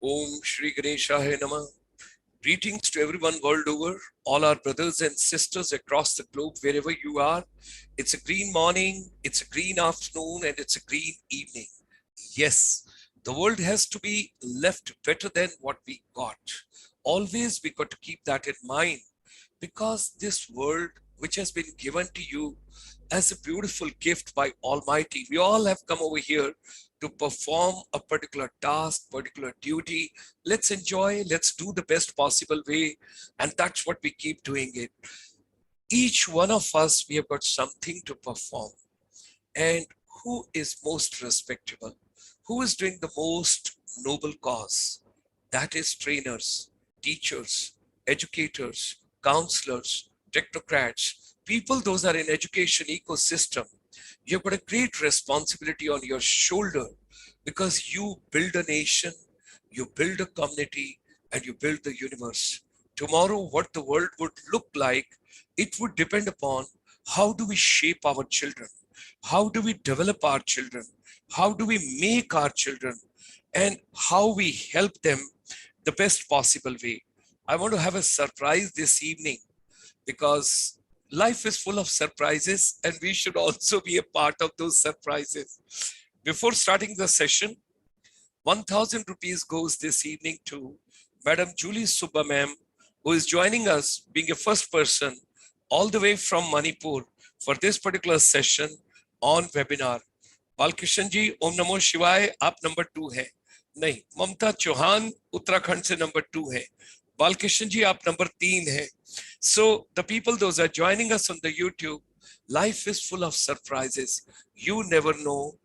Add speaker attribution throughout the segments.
Speaker 1: Om Shri Ganeshaya Namah. Greetings to everyone world over, all our brothers and sisters across the globe, wherever you are. It's a green morning, it's a green afternoon, and it's a green evening. Yes, the world has to be left better than what we got. Always we got to keep that in mind because this world, which has been given to you as a beautiful gift by Almighty, we all have come over here to perform a particular task, particular duty. Let's enjoy, let's do the best possible way, and that's what we keep doing it. Each one of us, we have got something to perform. And who is most respectable? Who is doing the most noble cause? That is trainers, teachers, educators, counselors, technocrats, people those are in education ecosystem. You've got a great responsibility on your shoulder because you build a nation, you build a community, and you build the universe. Tomorrow, what the world would look like, it would depend upon how do we shape our children, how do we develop our children, how do we make our children, and how we help them the best possible way. I want to have a surprise this evening because life is full of surprises and we should also be a part of those surprises. Before starting the session, 1000 rupees goes this evening to Madam Julie Subba ma'am, who is joining us being a first person all the way from Manipur for this particular session on webinar. Balkrishna जी, ओम नमो शिवाय, आप number 2 हैं। नहीं, ममता चौहान उत्तराखंड से number 2 है। बालकृष्ण जी, आप number 3 हैं। So the people those are joining us on the YouTube, life is full of surprises. You never know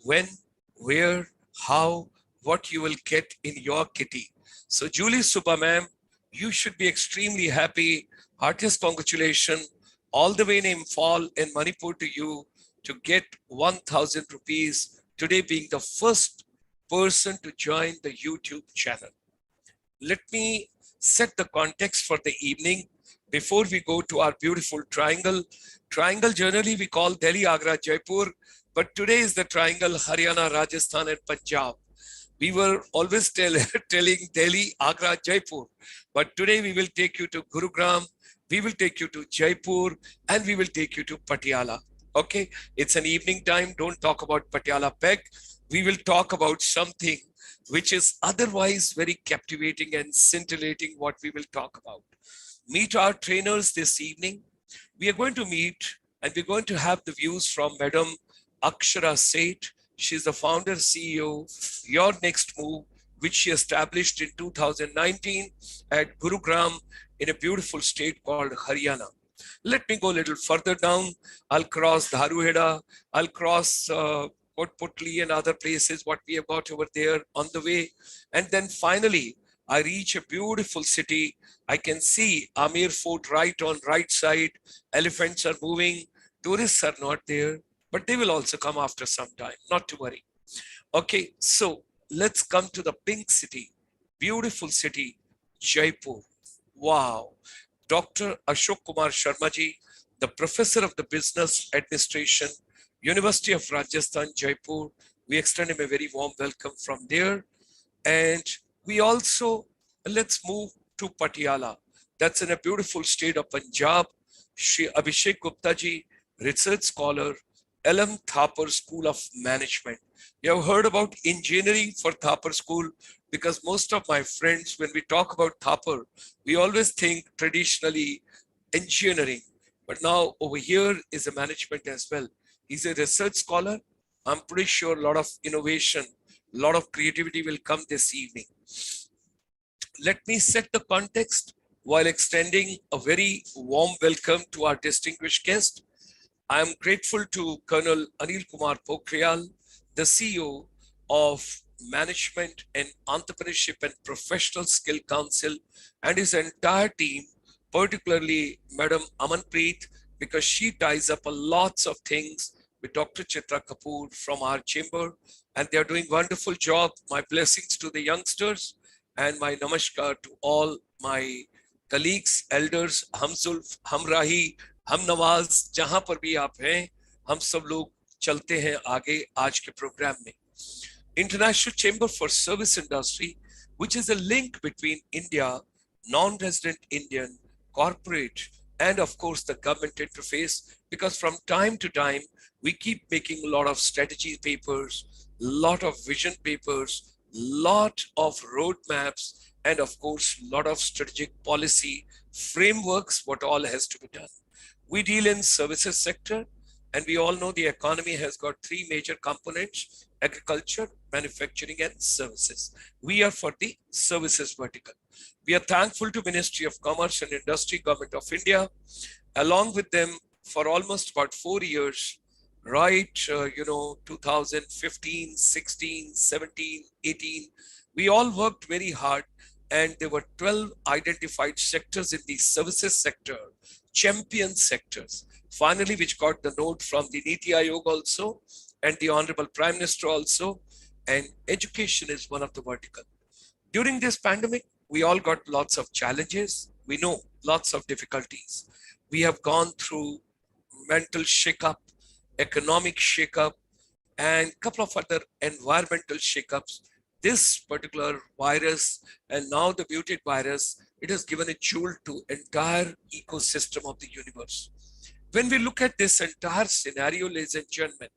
Speaker 1: when, where, how, what you will get in your kitty. So Julie Subba ma'am, you should be extremely happy. Heartiest congratulations all the way in Imphal in Manipur to you to get 1000 rupees today, being the first person to join the YouTube channel. Let me set the context for the evening before we go to our beautiful triangle. Triangle generally we call Delhi, Agra, Jaipur, but today is the triangle Haryana, Rajasthan and Punjab. We were always telling Delhi, Agra, Jaipur, but today we will take you to Gurugram, we will take you to Jaipur, and we will take you to Patiala. Okay, it's an evening time. Don't talk about Patiala Peg. We will talk about something which is otherwise very captivating and scintillating. What we will talk about. Meet our trainers this evening. We are going to meet and we're going to have the views from Madam Akshara Seth. She's the founder CEO, Your Next Move, which she established in 2019 at Gurugram in a beautiful state called Haryana. Let me go a little further down. I'll cross Dharuheda. I'll cross Kotputli and other places, what we have got over there on the way. And then finally, I reach a beautiful city. I can see Amir Fort right on right side. Elephants are moving. Tourists are not there, but they will also come after some time, not to worry. Okay, so let's come to the pink city, beautiful city, Jaipur. Wow. Dr. Ashok Kumar Sharma ji, the professor of the business administration, University of Rajasthan, Jaipur. We extend him a very warm welcome from there. And we also, let's move to Patiala. That's in a beautiful state of Punjab. Shri Abhishek Gupta ji, research scholar, LM Thapar School of Management. You have heard about engineering for Thapar School because most of my friends, when we talk about Thapar, we always think traditionally engineering. But now over here is a management as well. He's a research scholar. I'm pretty sure a lot of innovation, a lot of creativity will come this evening. Let me set the context while extending a very warm welcome to our distinguished guest. I am grateful to Colonel Anil Kumar Pokhriyal, the CEO of Management and Entrepreneurship and Professional Skill Council, and his entire team, particularly Madam Amanpreet, because she ties up a lots of things with Dr. Chitra Kapoor from our chamber, and they are doing wonderful job. My blessings to the youngsters and my namaskar to all my colleagues, elders, Hamzulf, Hamrahi, हम नवाज, जहां पर भी आप हैं, हम सब लोग चलते हैं आगे आज के प्रोग्राम में. International Chamber for Service Industry, which is a link between India, non-resident Indian, corporate, and of course the government interface, because from time to time, we keep making a lot of strategy papers, lot of vision papers, lot of roadmaps, and of course, lot of strategic policy frameworks, what all has to be done. We deal in services sector, and we all know the economy has got three major components: agriculture, manufacturing, and services. We are for the services vertical. We are thankful to Ministry of Commerce and Industry, Government of India, along with them for almost about 4 years, right? 2015, 16, 17, 18. We all worked very hard, and there were 12 identified sectors in the services sector, champion sectors, finally, which got the note from the Niti Aayog also, and the Honorable Prime Minister also, and education is one of the vertical. During this pandemic, we all got lots of challenges. We know lots of difficulties. We have gone through mental shakeup, economic shakeup, and a couple of other environmental shakeups. This particular virus, and now the mutant virus, it has given a jewel to entire ecosystem of the universe. When we look at this entire scenario, ladies and gentlemen,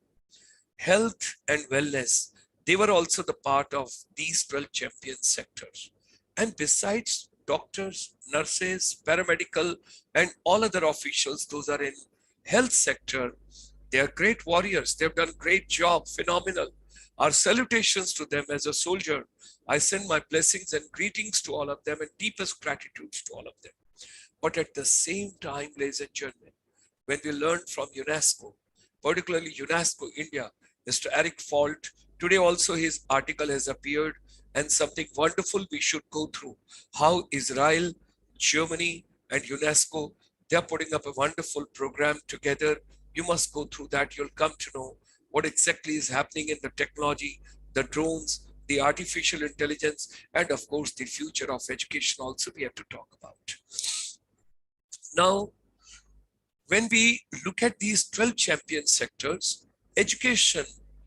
Speaker 1: health and wellness, they were also the part of these 12 champion sectors. And besides doctors, nurses, paramedical, and all other officials, those are in health sector, they are great warriors. They've done great job, phenomenal. Our salutations to them as a soldier. I send my blessings and greetings to all of them and deepest gratitude to all of them. But at the same time, ladies and gentlemen, when we learned from UNESCO, particularly UNESCO India, Mr. Eric Falt, today also his article has appeared, and something wonderful we should go through. How Israel, Germany, and UNESCO, they're putting up a wonderful program together. You must go through that. You'll come to know what exactly is happening in the technology, the drones, the artificial intelligence, and of course, the future of education also we have to talk about. Now, when we look at these 12 champion sectors, education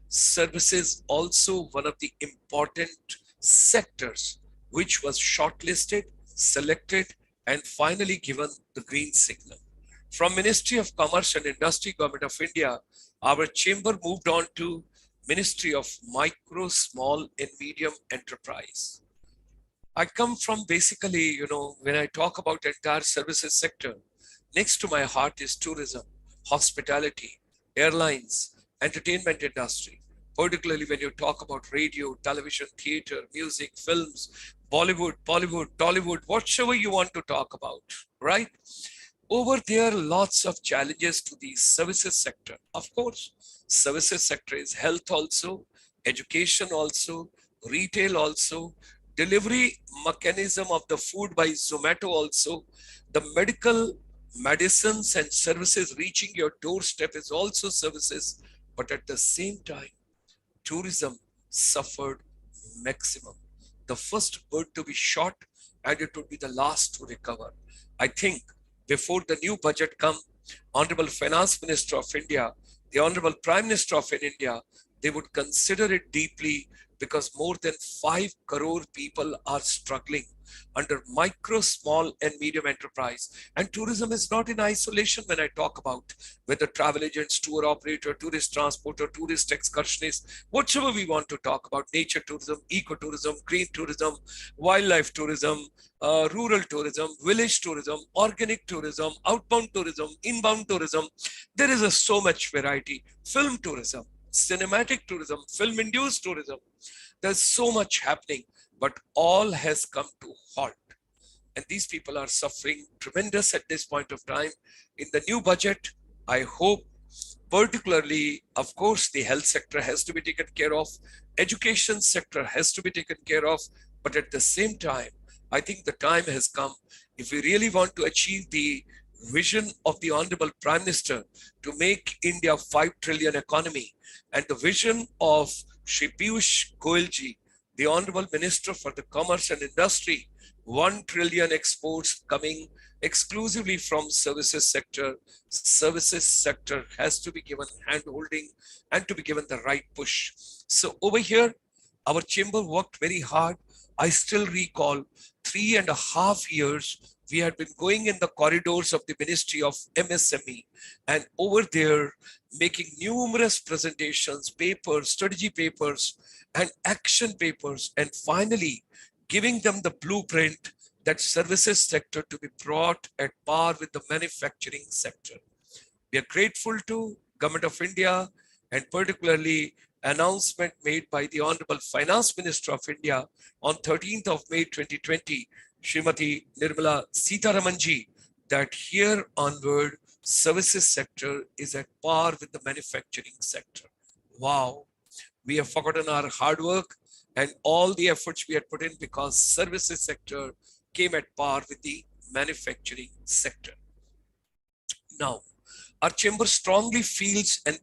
Speaker 1: services also one of the important sectors which was shortlisted, selected, and finally given the green signal. From Ministry of Commerce and Industry, Government of India, our chamber moved on to Ministry of Micro, Small, and Medium Enterprise. I come from basically, when I talk about entire services sector, next to my heart is tourism, hospitality, airlines, entertainment industry, particularly when you talk about radio, television, theater, music, films, Bollywood, Tollywood, whatever you want to talk about, right? Over there, lots of challenges to the services sector. Of course, services sector is health also, education also, retail also, delivery mechanism of the food by Zomato also, the medical medicines and services reaching your doorstep is also services. But at the same time, tourism suffered maximum. The first bird to be shot, and it would be the last to recover. I think before the new budget come, Honorable Finance Minister of India, the Honorable Prime Minister of India, they would consider it deeply, because more than 5 crore people are struggling under micro, small, and medium enterprise. And tourism is not in isolation when I talk about whether travel agents, tour operator, tourist transporter, tourist excursionist, whatever we want to talk about, nature tourism, ecotourism, green tourism, wildlife tourism, rural tourism, village tourism, organic tourism, outbound tourism, inbound tourism. There is so much variety. Film tourism, cinematic tourism, film-induced tourism. There's so much happening, but all has come to halt. And these people are suffering tremendous at this point of time. In the new budget, I hope, particularly, of course, the health sector has to be taken care of. Education sector has to be taken care of. But at the same time, I think the time has come, if we really want to achieve the vision of the Honorable Prime Minister to make India 5 trillion economy, and the vision of Shri Piyush Goyalji, the Honorable Minister for the Commerce and Industry, 1 trillion exports coming exclusively from services sector. Services sector has to be given hand holding and to be given the right push. So over here, Our chamber worked very hard. I still recall 3.5 years we had been going in the corridors of the Ministry of MSME and over there making numerous presentations, papers, strategy papers, and action papers, and finally giving them the blueprint that services sector to be brought at par with the manufacturing sector. We are grateful to Government of India and particularly announcement made by the Honorable Finance Minister of India on 13th of May 2020, Srimati Nirmala Sitharamanji, that here onward services sector is at par with the manufacturing sector. Wow, we have forgotten our hard work and all the efforts we had put in because services sector came at par with the manufacturing sector. Now, our chamber strongly feels and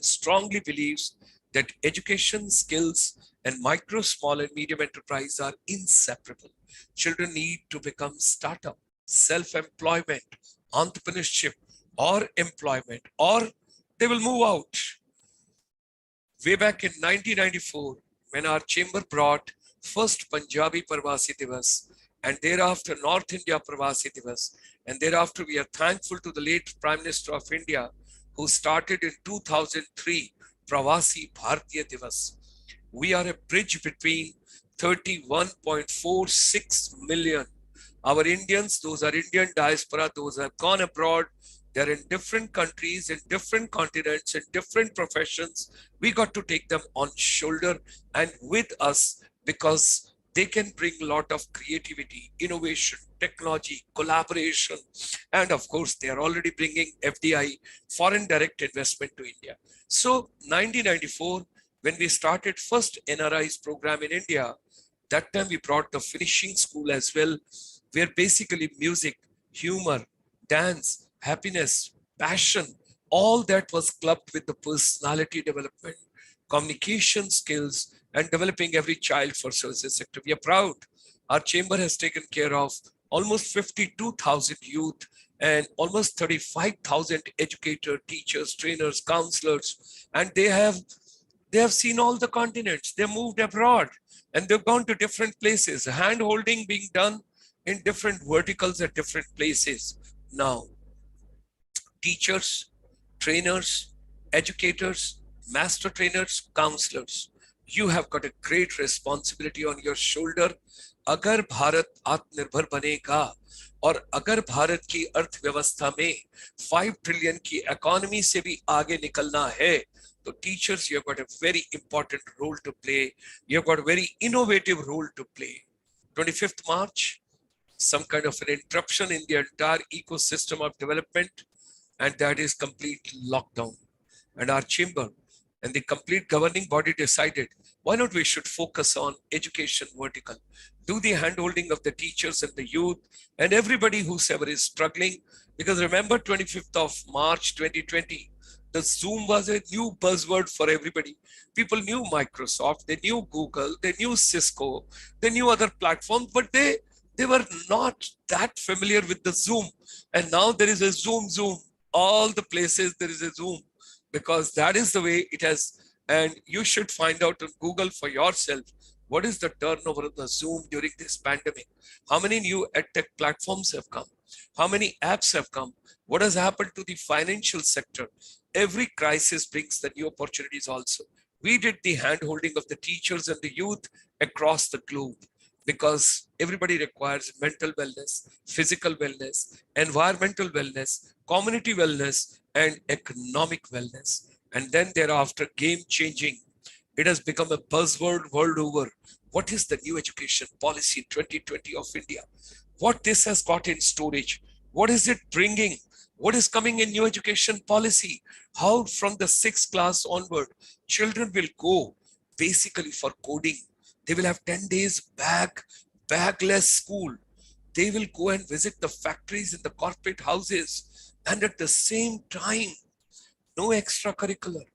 Speaker 1: strongly believes that education, skills, and micro, small, and medium enterprise are inseparable. Children need to become startup, self-employment, entrepreneurship, or employment, or they will move out. Way back in 1994, when our chamber brought first Punjabi Pravasi Divas and thereafter North India Pravasi Divas, and thereafter we are thankful to the late Prime Minister of India who started in 2003 Pravasi Bharatiya Divas. We are a bridge between 31.46 million. Our Indians, those are Indian diaspora, those have gone abroad, they're in different countries, in different continents, in different professions. We got to take them on shoulder and with us because they can bring a lot of creativity, innovation, technology, collaboration. And of course, they are already bringing FDI, foreign direct investment to India. So 1994, when we started first NRI's program in India, that time we brought the finishing school as well, where basically music, humor, dance, happiness, passion, all that was clubbed with the personality development, communication skills, and developing every child for services sector. We are proud. Our chamber has taken care of almost 52,000 youth and almost 35,000 educators, teachers, trainers, counselors, and they have seen all the continents. They moved abroad and they've gone to different places, hand holding being done in different verticals at different places. Now, teachers, trainers, educators, master trainers, counselors, you have got a great responsibility on your shoulder. अगर भारत आत्मनिर्भर बनेगा और अगर भारत की अर्थव्यवस्था में 5 trillion की economy से भी आगे निकलना है, तो teachers, you have got a very important role to play. You have got a very innovative role to play. 25th March, some kind of an interruption in the entire ecosystem of development, and that is complete lockdown. And our chamber and the complete governing body decided, why not we should focus on education vertical, do the handholding of the teachers and the youth and everybody whosoever is struggling. Because remember 25th of March 2020, the Zoom was a new buzzword for everybody. People knew Microsoft, they knew Google, they knew Cisco, they knew other platforms, but they were not that familiar with the Zoom. And now there is a Zoom. All the places there is a Zoom, because that is the way it has. And you should find out on Google for yourself, what is the turnover of the Zoom during this pandemic? How many new edtech platforms have come? How many apps have come? What has happened to the financial sector? Every crisis brings the new opportunities also. We did the hand holding of the teachers and the youth across the globe, because everybody requires mental wellness, physical wellness, environmental wellness, community wellness, and economic wellness. And then thereafter, game changing. It has become a buzzword world over. What is the new education policy 2020 of India? What this has got in storage? What is it bringing? What is coming in new education policy? How from the 6th class onward, children will go basically for coding. They will have 10 days bagless school. They will go and visit the factories in the corporate houses. And at the same time, no extracurricular,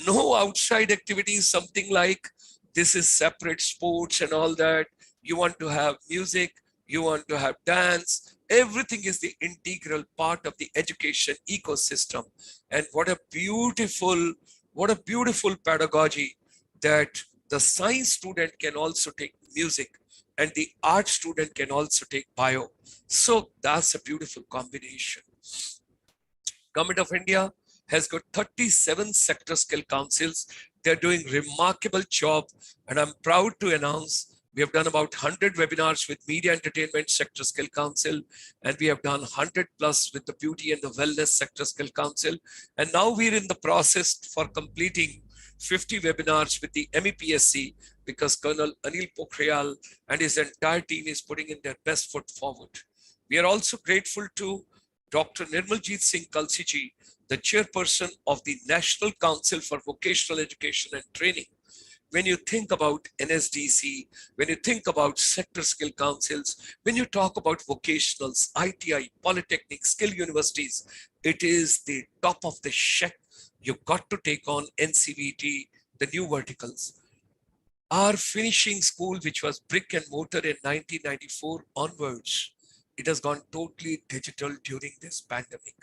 Speaker 1: no outside activities, something like this is separate sports and all that. You want to have music, you want to have dance. Everything is the integral part of the education ecosystem. And what a beautiful pedagogy that The science student can also take music, and the art student can also take bio. So that's a beautiful combination. Government of India has got 37 sector skill councils. They're doing remarkable job, and I'm proud to announce we have done about 100 webinars with Media Entertainment Sector Skill Council, and we have done 100 plus with the Beauty and the Wellness Sector Skill Council. And now we're in the process for completing 50 webinars with the MEPSC, because Colonel Anil Pokhriyal and his entire team is putting in their best foot forward. We are also grateful to Dr. Nirmaljeet Singh Kalsi ji, the chairperson of the National Council for Vocational Education and Training. When you think about NSDC, when you think about sector skill councils, when you talk about vocationals, ITI, polytechnic, skill universities, it is the top of the shelf. You've got to take on NCVT, the new verticals. Our finishing school, which was brick and mortar in 1994 onwards, it has gone totally digital during this pandemic.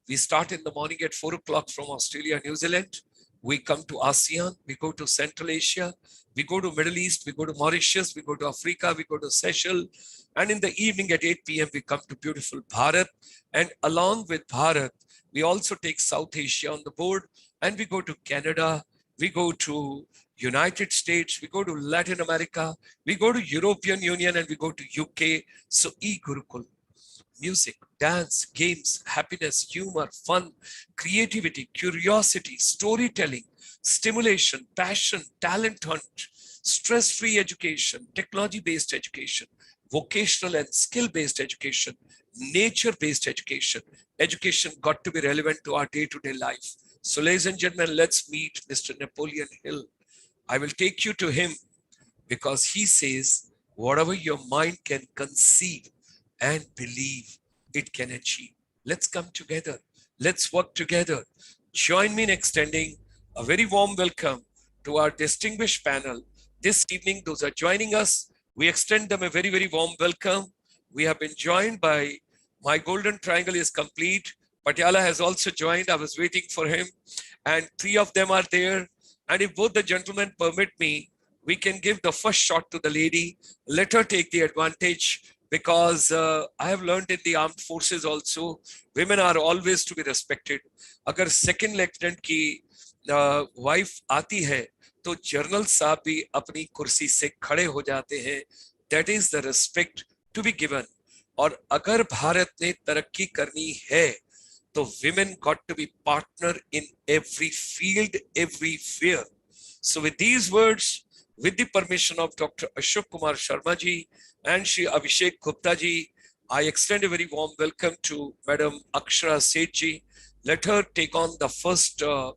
Speaker 1: We start in the morning at 4 o'clock from Australia, New Zealand. We come to ASEAN, we go to Central Asia, we go to Middle East, we go to Mauritius, we go to Africa, we go to Seychelles. And in the evening at 8 p.m., we come to beautiful Bharat. And along with Bharat, we also take South Asia on the board, and we go to Canada, we go to United States, we go to Latin America, we go to European Union, and we go to UK. So e-Gurukul, music, dance, games, happiness, humor, fun, creativity, curiosity, storytelling, stimulation, passion, talent hunt, stress-free education, technology-based education, vocational and skill-based education, nature-based education. Education got to be relevant to our day-to-day life. So ladies and gentlemen, let's meet Mr. Napoleon Hill. I will take you to him because he says, whatever your mind can conceive and believe, it can achieve. Let's come together. Let's work together. Join me in extending a very warm welcome to our distinguished panel. This evening, those are joining us, we extend them a very, very warm welcome. We have been joined by, my golden triangle is complete. Patiala has also joined. I was waiting for him. And three of them are there. And if both the gentlemen permit me, we can give the first shot to the lady. Let her take the advantage, because I have learned in the armed forces also, women are always to be respected. Agar second lieutenant की wife आती है, तो general साहब भी अपनी कुर्सी से खड़े हो जाते हैं. That is the respect to be given. और अगर भारत ने तरक्की करनी है, तो women got to be partner in every field, everywhere. So with these words, with the permission of Dr. Ashok Kumar Sharma ji and Shri Abhishek Gupta ji, I extend a very warm welcome to Madam Akshara Seth ji. Let her take on the first, the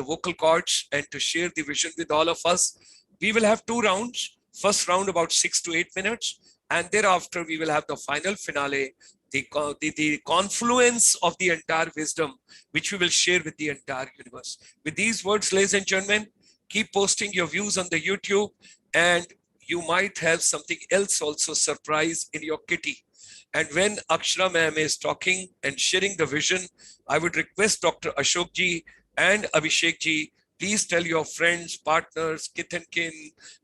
Speaker 1: vocal cords, and to share the vision with all of us. We will have two rounds. First round about 6 to 8 minutes, and thereafter we will have the final finale, the confluence of the entire wisdom, which we will share with the entire universe. With these words, ladies and gentlemen, keep posting your views on the YouTube, and you might have something else also surprise in your kitty. And when Akshara ma'am is talking and sharing the vision, I would request Dr. Ashok ji and Abhishek ji, please tell your friends, partners, kith and kin,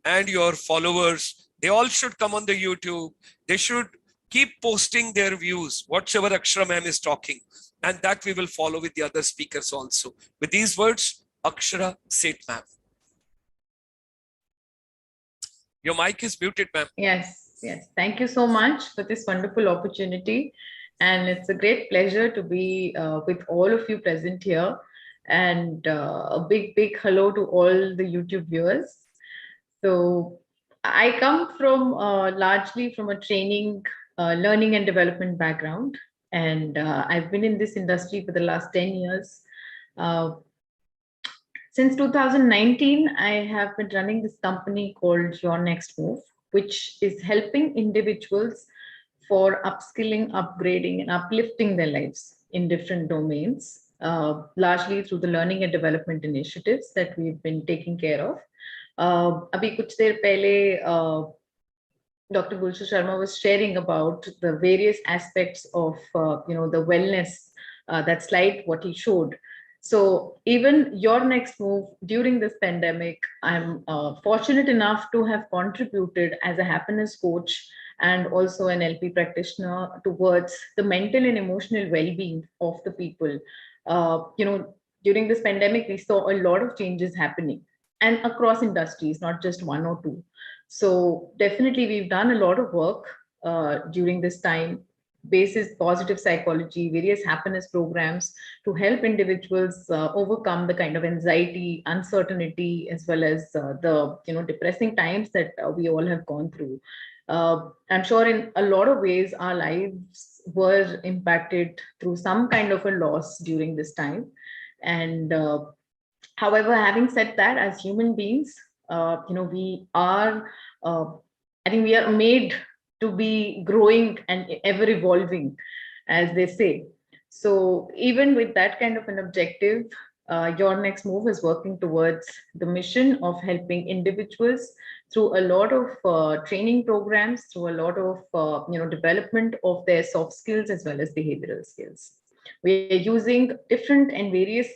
Speaker 1: and your followers, they all should come on the YouTube. They should keep posting their views, whatever Akshara ma'am is talking, and that we will follow with the other speakers also. With these words, Akshara Seth ma'am. Your mic is muted, ma'am.
Speaker 2: Yes, yes. Thank you so much for this wonderful opportunity. And it's a great pleasure to be with all of you present here. And a big, big hello to all the YouTube viewers. So I come from largely from a training, learning and development background. And I've been in this industry for the last 10 years. Since 2019, I have been running this company called Your Next Move, which is helping individuals for upskilling, upgrading, and uplifting their lives in different domains, largely through the learning and development initiatives that we've been taking care of. Abhi kuch der pehle, Dr. Gulshan Sharma was sharing about the various aspects of, the wellness. That slide, what he showed, So even your next move during this pandemic, I'm fortunate enough to have contributed as a happiness coach and also an LP practitioner towards the mental and emotional well-being of the people. During this pandemic, we saw a lot of changes happening and across industries, not just one or two. So definitely, we've done a lot of work during this time, basis positive psychology, various happiness programs to help individuals overcome the kind of anxiety, uncertainty, as well as the depressing times that we all have gone through. I'm sure in a lot of ways our lives were impacted through some kind of a loss during this time, and however, having said that, as human beings, we are, I think we are made to be growing and ever evolving, as they say. So even with that kind of an objective, your next move is working towards the mission of helping individuals through a lot of training programs, through a lot of development of their soft skills as well as behavioral skills. We are using different and various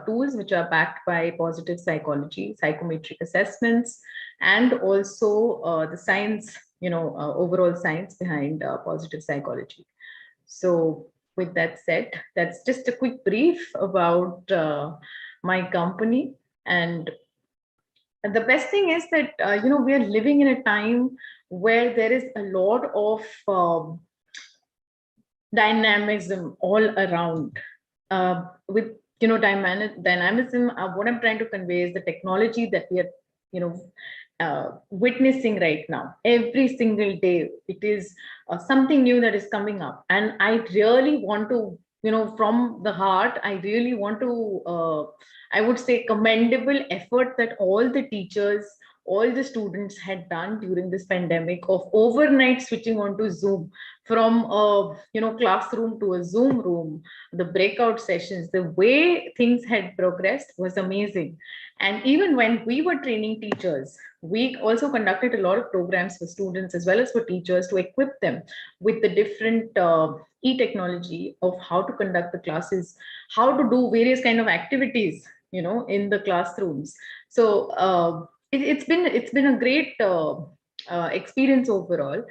Speaker 2: tools which are backed by positive psychology, psychometric assessments, and also the science, overall science behind positive psychology. So, with that said, that's just a quick brief about my company. And the best thing is that, we are living in a time where there is a lot of dynamism all around. With dynamism, what I'm trying to convey is the technology that we are you know witnessing right now. Every single day it is something new that is coming up, and I really want to, from the heart, I really want to, I would say, commendable effort that all the teachers, all the students had done during this pandemic of overnight switching on to Zoom, from a classroom to a Zoom room, the breakout sessions. The way things had progressed was amazing. And even when we were training teachers, we also conducted a lot of programs for students as well as for teachers to equip them with the different e-technology of how to conduct the classes, how to do various kind of activities, in the classrooms. So it's been a great experience overall.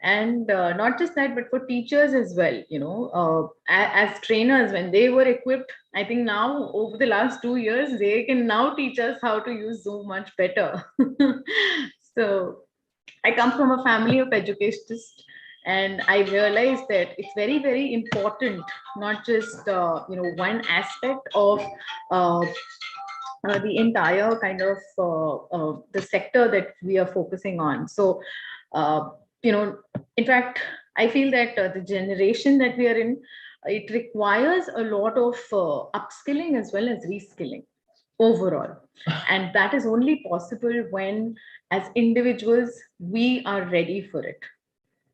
Speaker 2: And not just that, but for teachers as well, as trainers, when they were equipped, I think now over the last 2 years they can now teach us how to use Zoom much better. So I come from a family of educationists, and I realized that it's very, very important, not just one aspect of uh, the entire kind of the sector that we are focusing on. So, uh, you know, in fact, I feel that the generation that we are in, it requires a lot of upskilling as well as reskilling overall. And that is only possible when, as individuals, we are ready for it.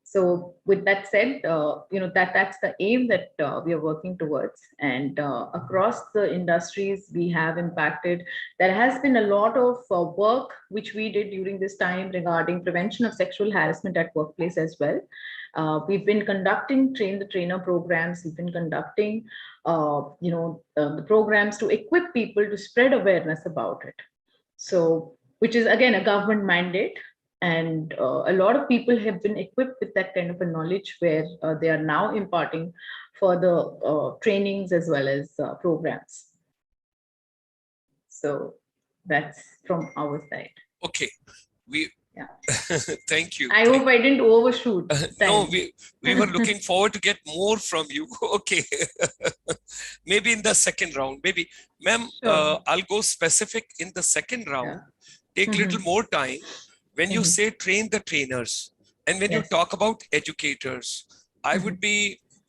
Speaker 2: So with that said, that's the aim that we are working towards. And across the industries we have impacted, there has been a lot of work which we did during this time regarding prevention of sexual harassment at workplace as well. We've been conducting train the trainer programs. We've been conducting, the programs to equip people to spread awareness about it. So, which is again a government mandate, and a lot of people have been equipped with that kind of a knowledge where they are now imparting further trainings as well as programs. So that's from our side.
Speaker 1: Okay, we
Speaker 2: Yeah.
Speaker 1: thank you.
Speaker 2: I hope I didn't overshoot
Speaker 1: No,
Speaker 2: time.
Speaker 1: we were looking forward to get more from you. Okay, maybe in the second round, maybe, ma'am.
Speaker 2: Sure.
Speaker 1: I'll go specific in the second round.
Speaker 2: Yeah.
Speaker 1: Take little
Speaker 2: Mhm.
Speaker 1: more time. When you
Speaker 2: Mhm.
Speaker 1: say train the trainers, and when you
Speaker 2: Yes.
Speaker 1: talk about educators, I would
Speaker 2: Mhm.
Speaker 1: be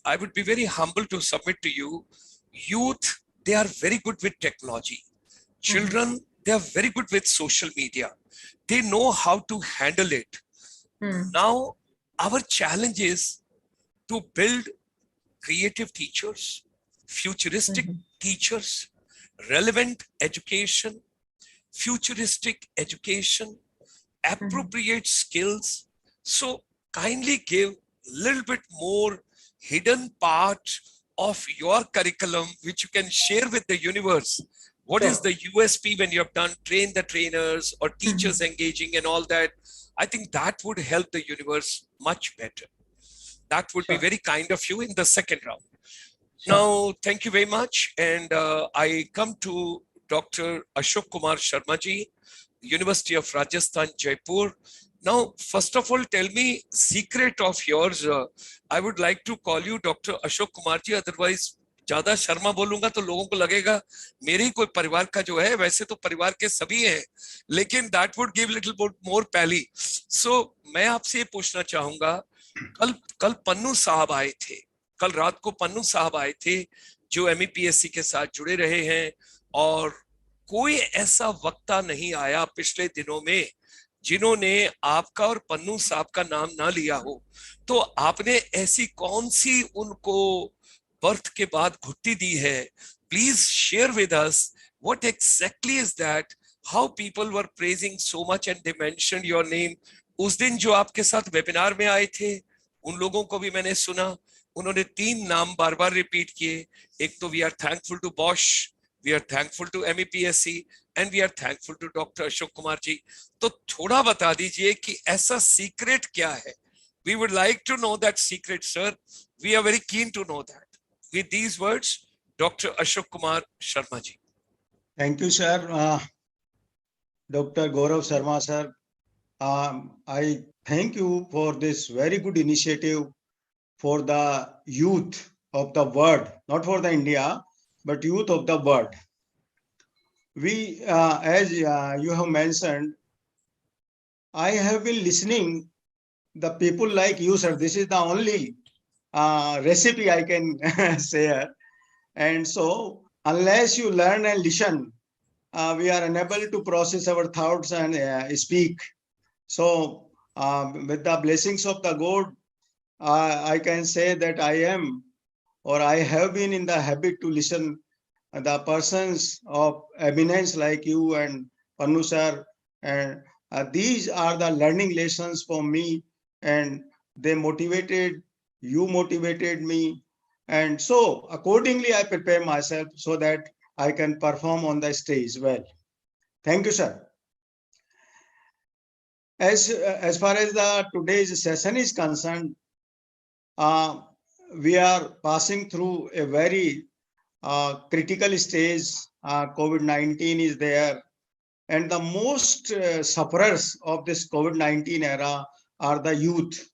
Speaker 1: I would be very humble to submit to you. Youth, they are very good with technology.
Speaker 2: Mhm.
Speaker 1: Children, they are very good with social media. They know how to handle it.
Speaker 2: Mhm.
Speaker 1: Now, our challenge is to build creative teachers, futuristic
Speaker 2: Mhm.
Speaker 1: teachers, relevant education, futuristic education,
Speaker 2: Mhm.
Speaker 1: appropriate skills. So kindly give a little bit more hidden part of your curriculum, which you can share with the universe. What is
Speaker 2: Sure.
Speaker 1: the USP when you have done train the trainers or teachers engaging and all that? I think that would help the universe much better. That would be
Speaker 2: Sure.
Speaker 1: very kind of you in the second round.
Speaker 2: Sure.
Speaker 1: Now, thank you very much. And I come to Dr. Ashok Kumar Sharma ji, University of Rajasthan, Jaipur. Now, first of all, tell me secret of yours. I would like to call you Dr. Ashok Kumar ji. Otherwise, ज्यादा शर्मा बोलूंगा तो लोगों को लगेगा मेरे ही कोई परिवार का जो है, वैसे तो परिवार के सभी हैं, लेकिन that would give little more पैली. सो मैं आपसे ये पूछना चाहूंगा, कल कल पन्नू साहब आए थे, कल रात को पन्नू साहब आए थे जो MEPSC के साथ जुड़े रहे हैं, और कोई ऐसा वक्ता नहीं आया पिछले दिनों में जिन्होंने आपका और पन्नू साहब का नाम ना लिया हो. तो आपने ऐसी कौन सी उनको बर्थ के बाद घुट्टी दी है? Please share with us what exactly is that, how people were praising so much and they mentioned your name. उस दिन जो आपके साथ वेबिनार में आए थे उन लोगों को भी मैंने सुना, उन्होंने 3 नाम बार बार रिपीट किए. एक तो we are thankful to Bosch, we are thankful to MEPSC and we are thankful to doctor Ashok Kumar ji. तो थोड़ा बता दीजिए कि ऐसा सीक्रेट क्या है. We would like to know that secret sir. We are very keen to know that. With these words, Dr. Ashok Kumar Sharma ji.
Speaker 3: Thank you, sir. Dr. Gaurav Sharma, sir. I thank you for this very good initiative for the youth of the world, not for the India, but youth of the world. We, as you have mentioned, I have been listening the people like you, sir. This is the only recipe I can share. And so, unless you learn and listen, we are unable to process our thoughts and speak. So, with the blessings of the God, I can say that I am, or I have been in the habit to listen the persons of eminence like you and Pannu sir, and these are the learning lessons for me, and they motivated, you motivated me, and so accordingly I prepare myself so that I can perform on the stage well. Thank you, sir. As far as the today's session is concerned, we are passing through a very critical stage. COVID-19 is there, and the most sufferers of this COVID-19 era are the youth.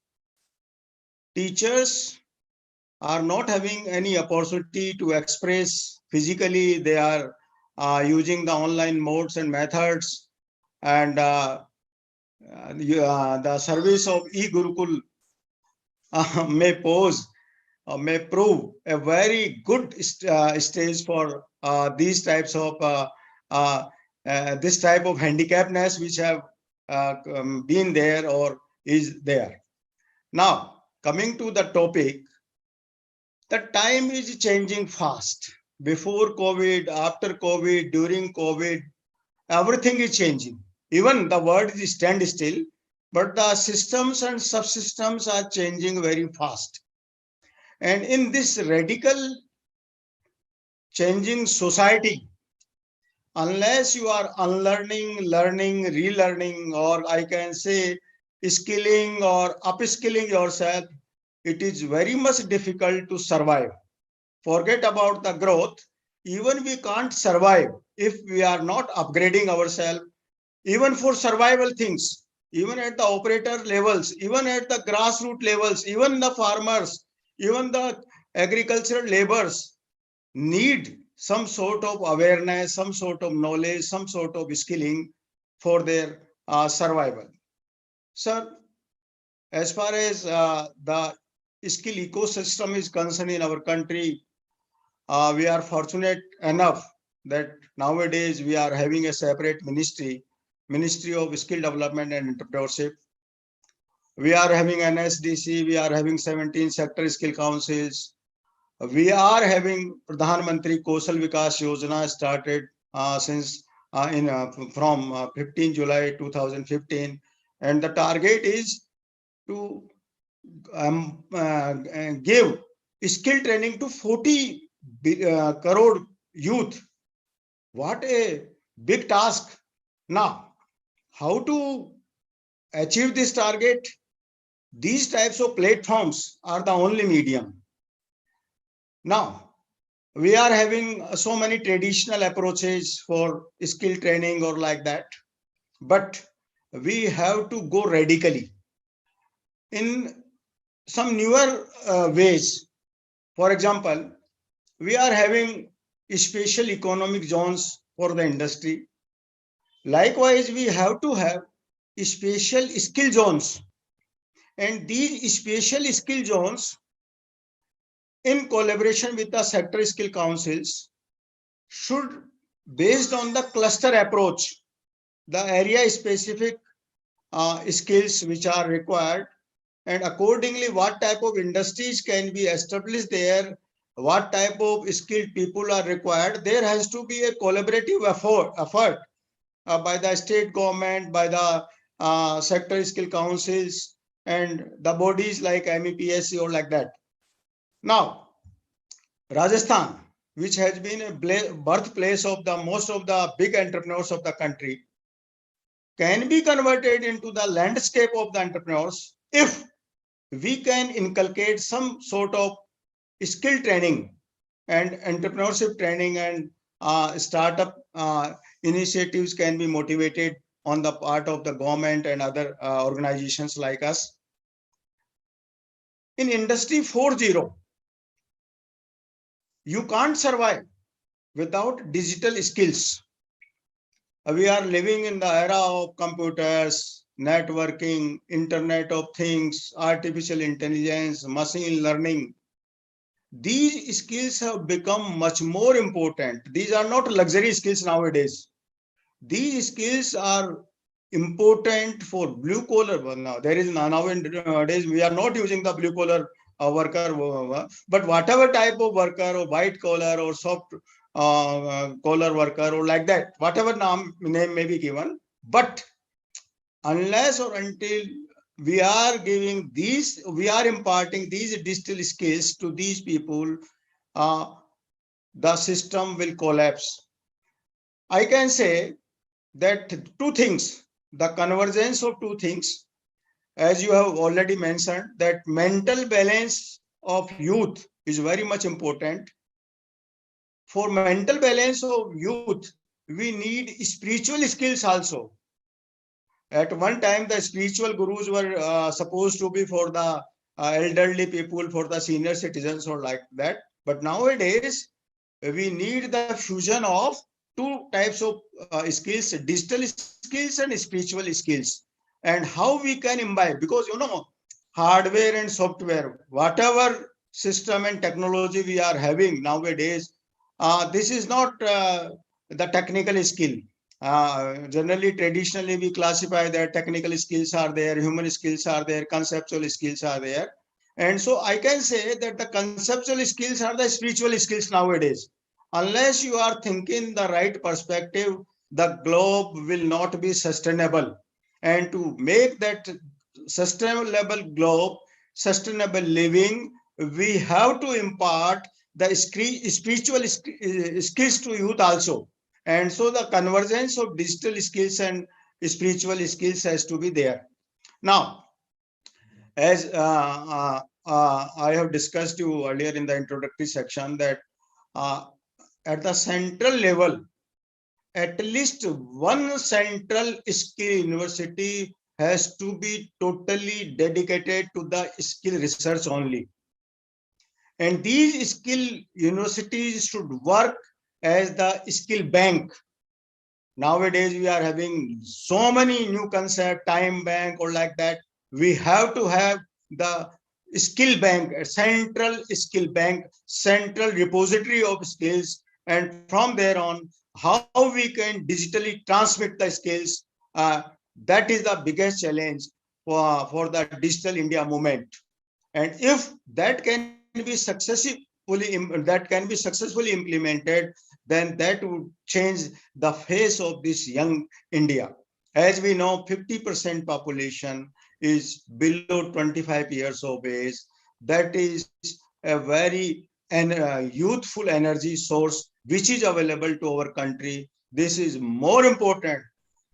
Speaker 3: Teachers are not having any opportunity to express physically. They are using the online modes and methods, and the service of e-Gurukul may prove a very good stage for these types of this type of handicapness which have been there or is there. Now, coming to the topic, the time is changing fast. Before COVID, after COVID, during COVID, everything is changing. Even the world is stand still, but the systems and subsystems are changing very fast. And in this radical changing society, unless you are unlearning, learning, relearning, or I can say skilling or upskilling yourself, it is very much difficult to survive. Forget about the growth. Even we can't survive if we are not upgrading ourselves, even for survival things, even at the operator levels, even at the grassroots levels, even the farmers, even the agricultural laborers need some sort of awareness, some sort of knowledge, some sort of skilling for their survival. Sir, as far as the skill ecosystem is concerned in our country, we are fortunate enough that nowadays we are having a separate ministry, Ministry of Skill Development and Entrepreneurship. We are having NSDC, we are having 17 sector skill councils. We are having Pradhan Mantri Kaushal Vikas Yojana started since from 15 July 2015, and the target is to give skill training to 40 crore youth. What a big task. Now, how to achieve this target? These types of platforms are the only medium. Now, we are having so many traditional approaches for skill training or like that, but we have to go radically in some newer ways. For example, we are having special economic zones for the industry. Likewise, we have to have special skill zones, and these special skill zones, in collaboration with the sector skill councils, should, based on the cluster approach, the area specific skills which are required, and accordingly what type of industries can be established there, what type of skilled people are required. There has to be a collaborative effort by the state government, by the sector skill councils, and the bodies like MEPSC or like that. Now, Rajasthan, which has been a birthplace of the most of the big entrepreneurs of the country, can be converted into the landscape of the entrepreneurs if we can inculcate some sort of skill training and entrepreneurship training, and startup initiatives can be motivated on the part of the government and other organizations like us. In Industry 4.0, you can't survive without digital skills. We are living in the era of computers, networking, Internet of Things, artificial intelligence, machine learning. These skills have become much more important. These are not luxury skills nowadays. These skills are important for blue collar. Now there is nowadays we are not using the blue collar worker, but whatever type of worker or white collar or soft collar worker or like that, whatever name may be given. But unless or until we are giving these, we are imparting these digital skills to these people, the system will collapse. I can say that two things, the convergence of two things, as you have already mentioned, that mental balance of youth is very much important. For mental balance of youth, we need spiritual skills also. At one time, the spiritual gurus were supposed to be for the elderly people, for the senior citizens or like that. But nowadays, we need the fusion of two types of skills, digital skills and spiritual skills. And how we can imbibe, because hardware and software, whatever system and technology we are having nowadays, this is not the technical skill. Generally, traditionally, we classify that technical skills are there, human skills are there, conceptual skills are there. And so I can say that the conceptual skills are the spiritual skills nowadays. Unless you are thinking the right perspective, the globe will not be sustainable. And to make that sustainable globe, sustainable living, we have to impart the spiritual skills to youth also. And so the convergence of digital skills and spiritual skills has to be there. Now, as I have discussed you earlier in the introductory section, that at the central level, at least one central skill university has to be totally dedicated to the skill research only. And these skill universities should work as the skill bank. Nowadays, we are having so many new concepts, time bank or like that. We have to have the skill bank, a central skill bank, central repository of skills. And from there on, how we can digitally transmit the skills, that is the biggest challenge for the digital India movement. And if that can be successfully implemented, then that would change the face of this young India. As we know, 50% population is below 25 years of age. That is a very youthful energy source which is available to our country. This is more important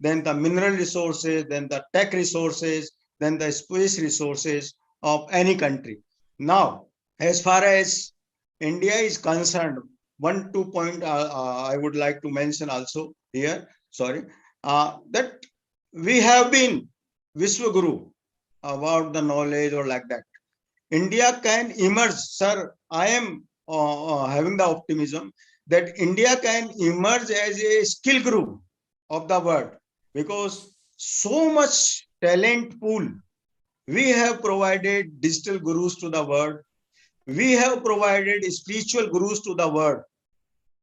Speaker 3: than the mineral resources, than the tech resources, than the space resources of any country. Now, as far as India is concerned, one, 2 point I would like to mention also here. Sorry, that we have been Vishwaguru about the knowledge or like that. India can emerge, sir. I am having the optimism that India can emerge as a skill group of the world because so much talent pool. We have provided digital gurus to the world. We have provided spiritual gurus to the world.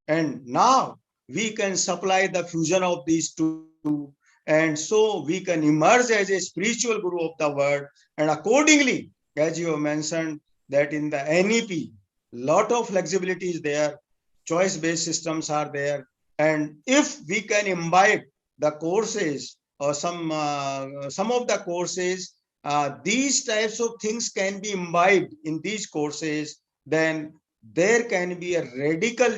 Speaker 3: And now we can supply the fusion of these two. And so we can emerge as a spiritual guru of the world. And accordingly, as you have mentioned, that in the NEP, lot of flexibility is there, choice-based systems are there. And if we can imbibe the courses or some of the courses, these types of things can be imbibed in these courses, then there can be a radical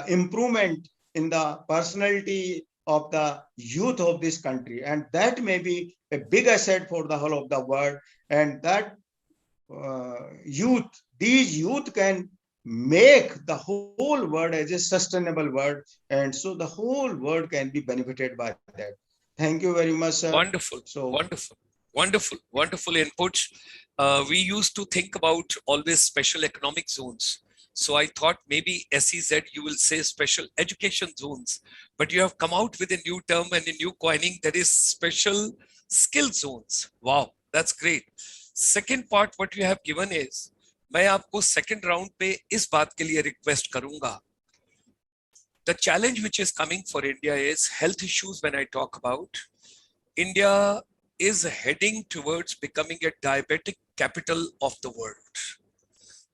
Speaker 3: improvement in the personality of the youth of this country, and that may be a big asset for the whole of the world. And that youth, these youth can make the whole world as a sustainable world, and so the whole world can be benefited by that. Thank you very much, sir.
Speaker 1: Wonderful,
Speaker 3: So
Speaker 1: wonderful inputs. We used to think about always special economic zones. So I thought maybe SEZ, you will say special education zones, but you have come out with a new term and a new coining, that is special skill zones. Wow, that's great. Second part, what you have given is, मैं आपको second round पे इस बात के लिए request करूंगा. The challenge which is coming for India is health issues. When I talk about India is heading towards becoming a diabetic capital of the world.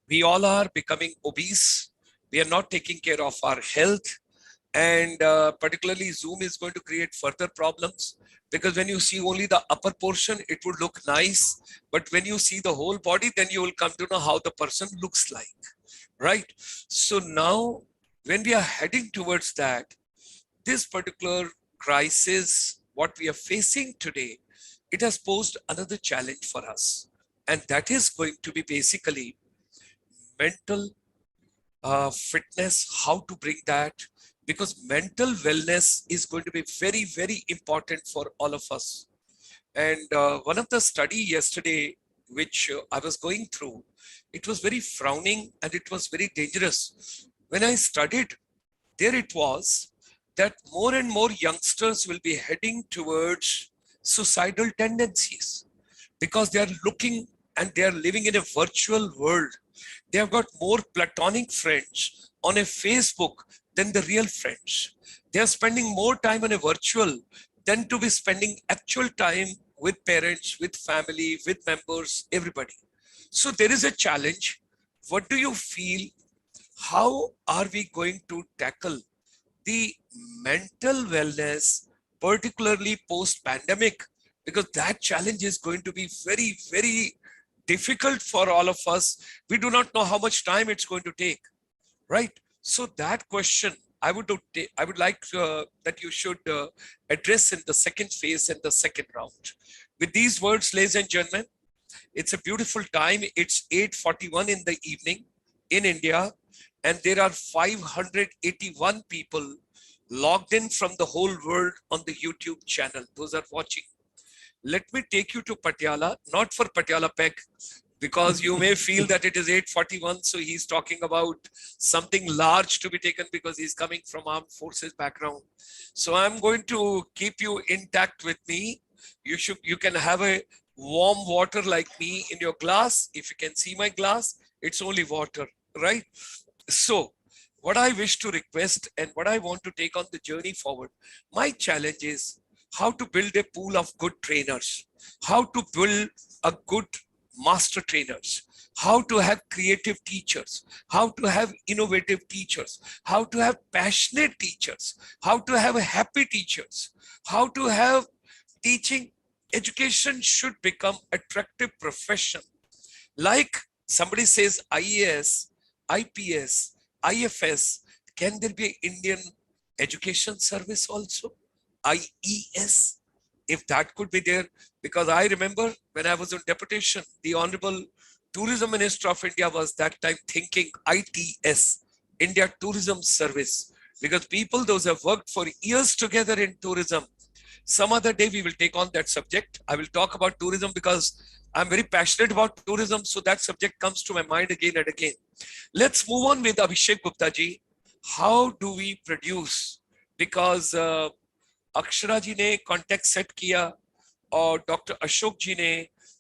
Speaker 1: We all are becoming obese. We are not taking care of our health. And particularly Zoom is going to create further problems, because when you see only the upper portion, it would look nice. But when you see the whole body, then you will come to know how the person looks like, right? So now when we are heading towards that, this particular crisis, what we are facing today, it has posed another challenge for us. And that is going to be basically mental fitness, how to bring that, because mental wellness is going to be very, very important for all of us. And one of the study yesterday, which I was going through, it was very frowning and it was very dangerous. When I studied, there it was that more and more youngsters will be heading towards suicidal tendencies because they are looking and they are living in a virtual world. They have got more platonic friends on a Facebook than the real friends. They are spending more time on a virtual than to be spending actual time with parents, with family, with members, everybody. So there is a challenge. What do you feel? How are we going to tackle the mental wellness, particularly post-pandemic? Because that challenge is going to be very, very difficult for all of us. We do not know how much time it's going to take, right? So that question I would like that you should address in the second phase and the second round. With these words, ladies and gentlemen, it's a beautiful time. It's 8:41 in the evening in India, and there are 581 people logged in from the whole world on the YouTube channel. Those are watching. Let me take you to Patiala, not for Patiala Peg, because you may feel that it is 8:41, so he's talking about something large to be taken because he's coming from armed forces background. So I'm going to keep you intact with me. You can have a warm water like me in your glass. If you can see my glass, it's only water, right? So what I wish to request and what I want to take on the journey forward, my challenge is how to build a pool of good trainers, how to build a good master trainers, how to have creative teachers, how to have innovative teachers, how to have passionate teachers, how to have happy teachers, how to have teaching. Education should become attractive profession, like Somebody says IAS, IPS, IFS. Can there be an Indian education service also? IES, if that could be there, because I remember when I was on deputation, the Honorable Tourism Minister of India was that time thinking ITS, India Tourism Service, because people, those have worked for years together in tourism. Some other day we will take on that subject. I will talk about tourism because I'm very passionate about tourism, so that subject comes to my mind again and again. Let's move on with Abhishek Gupta ji. How do we produce? Because Akshara जी ने contact set किया और doctor Ashok जी ने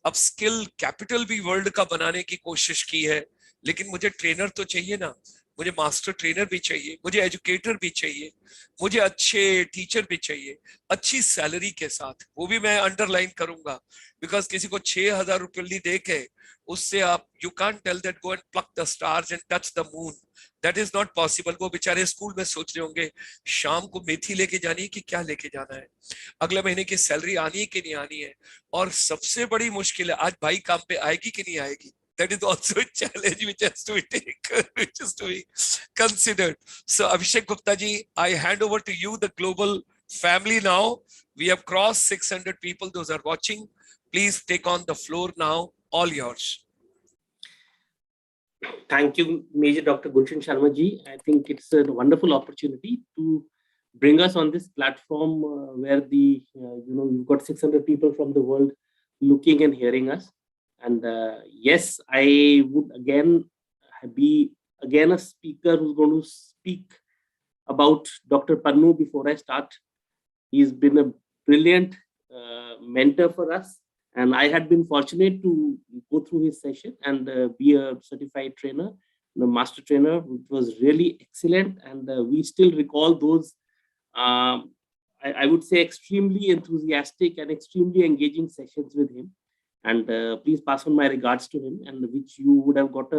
Speaker 1: अब skill capital भी world का बनाने की कोशिश की है, लेकिन मुझे ट्रेनर तो चाहिए ना, मुझे मास्टर ट्रेनर भी चाहिए, मुझे एजुकेटर भी चाहिए, मुझे अच्छे टीचर भी चाहिए, अच्छी सैलरी के साथ। वो भी मैं अंडरलाइन करूंगा, बिकॉज किसी को 6,000 रुपये दे के उससे आप you can tell that go and pluck the stars and touch the moon, that is not possible. वो बेचारे स्कूल में सोच रहे होंगे शाम को मेथी लेके जानी है कि क्या लेके जाना है, अगले महीने की सैलरी आनी है कि नहीं आनी है, और सबसे बड़ी मुश्किल है आज भाई काम पे आएगी कि नहीं आएगी। That is also a challenge which has to be taken, which is to be considered. So Abhishek Gupta ji, I hand over to you the global family now. We have crossed 600 people. Those are watching. Please take on the floor now. All yours.
Speaker 4: Thank you, Major Dr. Gulshan Sharma ji. I think it's a wonderful opportunity to bring us on this platform where we've got 600 people from the world looking and hearing us. And yes, I would again be a speaker who's going to speak about Dr. Pannu before I start. He's been a brilliant mentor for us, and I had been fortunate to go through his session and be a certified trainer, a master trainer, which was really excellent. And we still recall those, I would say, extremely enthusiastic and extremely engaging sessions with him. And please pass on my regards to him, and which you would have got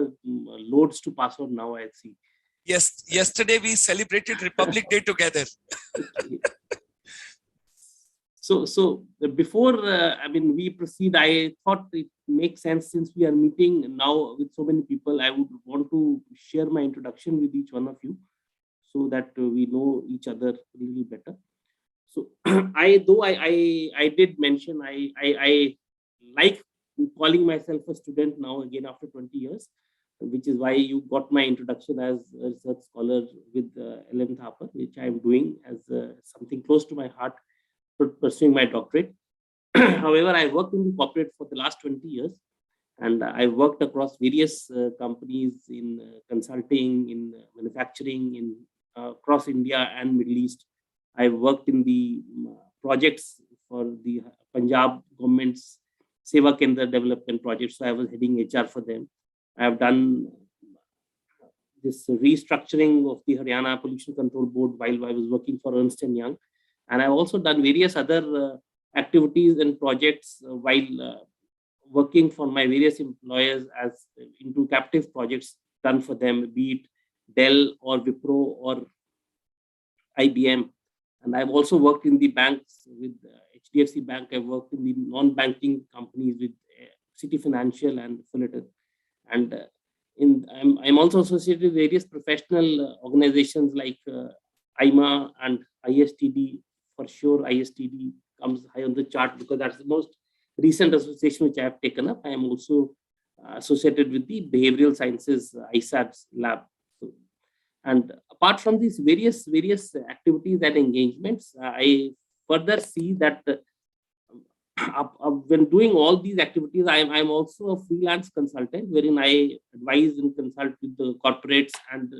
Speaker 4: loads to pass on now, I see.
Speaker 1: Yes, yesterday we celebrated Republic Day together.
Speaker 4: So before we proceed, I thought it makes sense, since we are meeting now with so many people, I would want to share my introduction with each one of you so that we know each other a little better. So I did mention I like calling myself a student now again after 20 years, which is why you got my introduction as a research scholar with 11th Harper, which I am doing as something close to my heart, pursuing my doctorate. However, I worked in the corporate for the last 20 years, and I worked across various companies in consulting, in manufacturing, in across India and Middle East. I worked in the projects for the Punjab government's Seva Kendra development project, so I was heading HR for them. I have done this restructuring of the Haryana Pollution Control Board while I was working for Ernst & Young, and I've also done various other activities and projects while working for my various employers as into captive projects done for them, be it Dell or Wipro or IBM. And I've also worked in the banks with HDFC Bank. I've worked in the non-banking companies with City Financial and Fullerton. And I'm also associated with various professional organizations like IMA and ISTD. For sure, ISTD comes high on the chart because that's the most recent association which I have taken up. I am also associated with the Behavioral Sciences ISABS lab. And apart from these various activities and engagements, I further see that when doing all these activities, I'm also a freelance consultant, wherein I advise and consult with the corporates and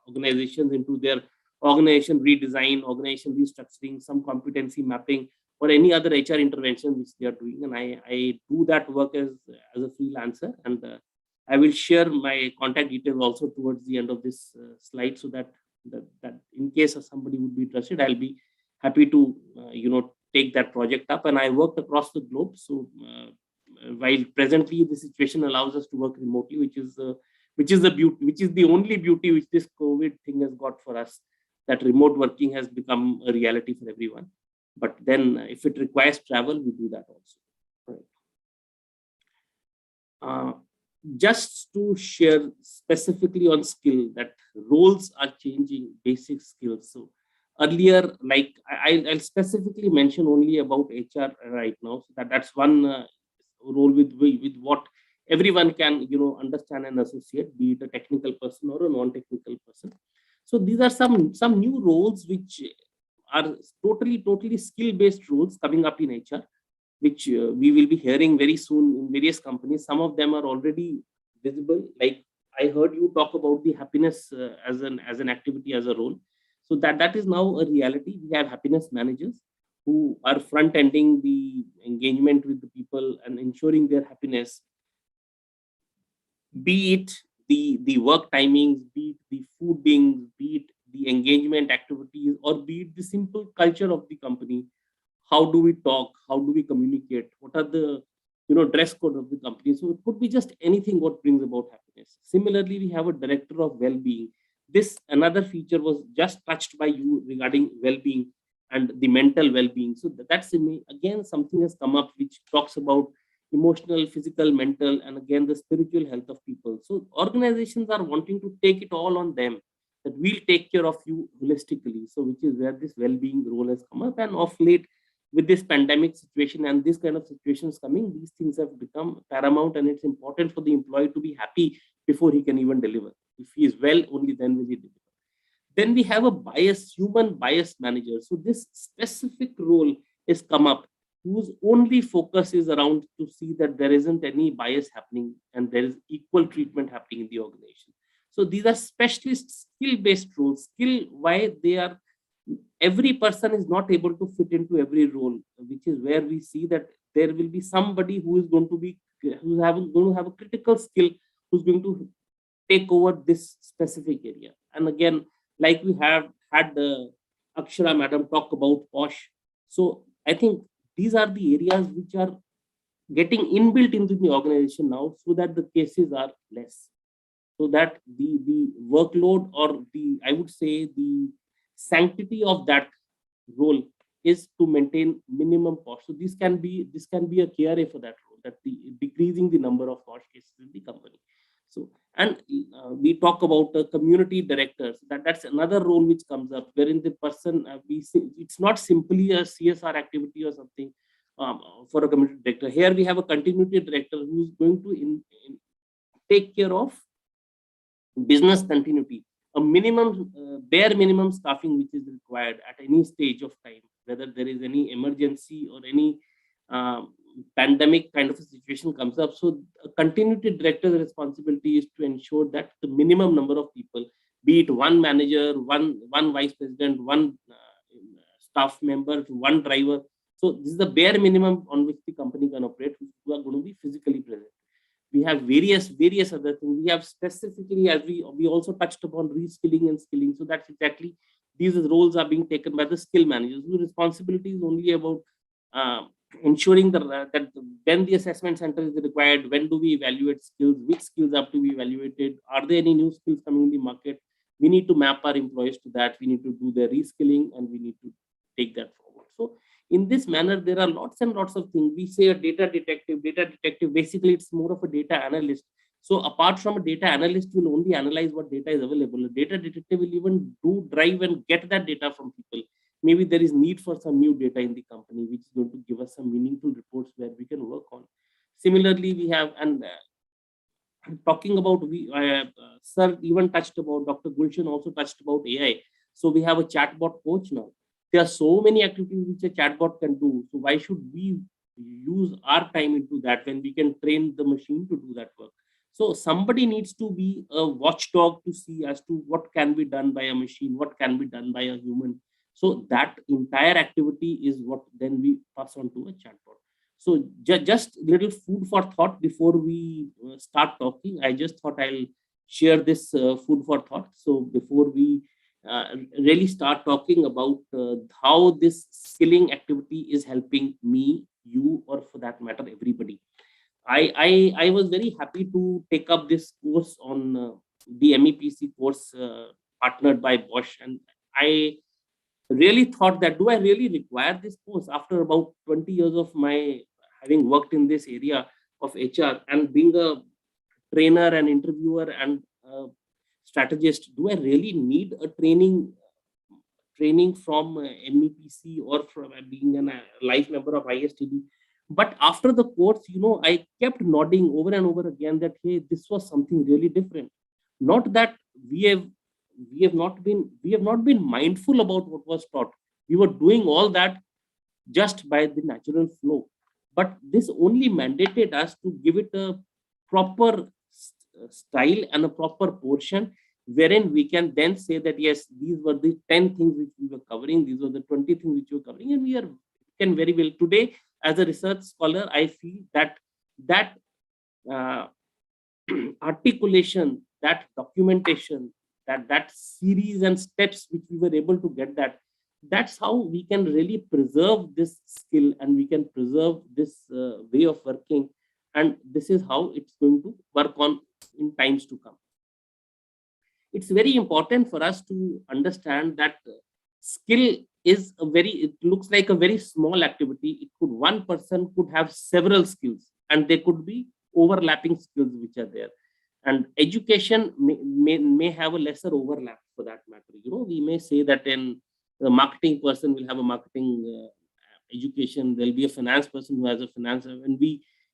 Speaker 4: organizations into their organization redesign, organization restructuring, some competency mapping, or any other HR intervention which they are doing. And I do that work as a freelancer. And I will share my contact details also towards the end of this slide, so that in case somebody would be interested, I'll be happy to take that project up. And I worked across the globe. So while presently the situation allows us to work remotely, which is the only beauty which this COVID thing has got for us, that remote working has become a reality for everyone. But then if it requires travel, we do that also. Right. just to share specifically on skill, that roles are changing, basic skills. So earlier, like I'll specifically mention only about HR right now. So that's one role with what everyone can understand and associate, be it a technical person or a non-technical person. So these are some new roles which are totally skill-based roles coming up in HR, which we will be hearing very soon in various companies. Some of them are already visible. Like I heard you talk about the happiness as an activity, as a role. So that is now a reality. We have happiness managers who are front ending the engagement with the people and ensuring their happiness, be it the work timings, be it the fooding, be it the engagement activities, or be it the simple culture of the company. How do we talk? How do we communicate? What are the dress code of the company? So it could be just anything what brings about happiness. Similarly, we have a director of well-being. This another feature was just touched by you regarding well-being and the mental well-being. So that's again something has come up which talks about emotional, physical, mental, and again the spiritual health of people. So organizations are wanting to take it all on them, that we'll take care of you holistically. So which is where this well-being role has come up. And of late, with this pandemic situation and this kind of situations coming, these things have become paramount, and it's important for the employee to be happy before he can even deliver. If he is well, only then will he deliver. Then we have a human bias manager. So this specific role has come up, whose only focus is around to see that there isn't any bias happening and there is equal treatment happening in the organization. So these are specialist skill-based roles. Skill, why they are, every person is not able to fit into every role, which is where we see that there will be somebody who is going to have a critical skill, who's going to take over this specific area. And again, like we have had the Akshara madam talk about POSH. So I think these are the areas which are getting inbuilt into the organization now, so that the cases are less, so that the workload, or the, I would say, the sanctity of that role is to maintain minimum POSH. So this can be a KRA for that role, that the decreasing the number of POSH cases in the company. So, and we talk about community directors. That's another role which comes up, wherein the person we see, it's not simply a CSR activity or something for a community director. Here we have a continuity director who is going to take care of business continuity, a minimum bare minimum staffing which is required at any stage of time, whether there is any emergency or any pandemic kind of a situation comes up. So a continuity director's responsibility is to ensure that the minimum number of people, be it one manager, one vice president, one staff member, one driver. So this is the bare minimum on which the company can operate, who are going to be physically present. We have various other things. We have specifically, as we also touched upon, reskilling and skilling. So that's exactly, these roles are being taken by the skill managers, whose responsibility is only about ensuring that when the assessment center is required, when do we evaluate skills, which skills have to be evaluated, are there any new skills coming in the market? We need to map our employees to that. We need to do their reskilling, and we need to take that forward. So in this manner, there are lots and lots of things. We say a data detective, basically it's more of a data analyst. So apart from a data analyst, will only analyze what data is available. A data detective will even drive and get that data from people. Maybe there is need for some new data in the company, which is going to give us some meaningful reports where we can work on. Similarly, we have, and talking about, sir even touched about, Dr. Gulshan also touched about AI. So we have a chatbot coach now. There are so many activities which a chatbot can do. So why should we use our time into that when we can train the machine to do that work? So somebody needs to be a watchdog to see as to what can be done by a machine, what can be done by a human. So that entire activity is what then we pass on to a chatbot. So just little food for thought before we start talking. I just thought I'll share this food for thought. So before we really start talking about how this skilling activity is helping me, you, or for that matter, everybody. I was very happy to take up this course on the MEPC course partnered by Bosch, and I really thought that, do I really require this course after about 20 years of my having worked in this area of HR and being a trainer and interviewer and strategist, do I really need a training from MEPC or from being a life member of ISTD? But after the course, I kept nodding over and over again that, hey, this was something really different. Not that we have not been mindful about what was taught. We were doing all that just by the natural flow. But this only mandated us to give it a proper style and a proper portion, wherein we can then say that, yes, these were the 10 things which we were covering, these were the 20 things which we were covering, and we can very well today, as a research scholar, I feel that uh, articulation, that documentation, that series and steps which we were able to get, that's how we can really preserve this skill and we can preserve this way of working. And this is how it's going to work on in times to come. It's very important for us to understand that skill is it looks like a very small activity. One person could have several skills and they could be overlapping skills which are there. And education may have a lesser overlap for that matter. We may say that the marketing person will have a marketing education. There'll be a finance person who has a finance, and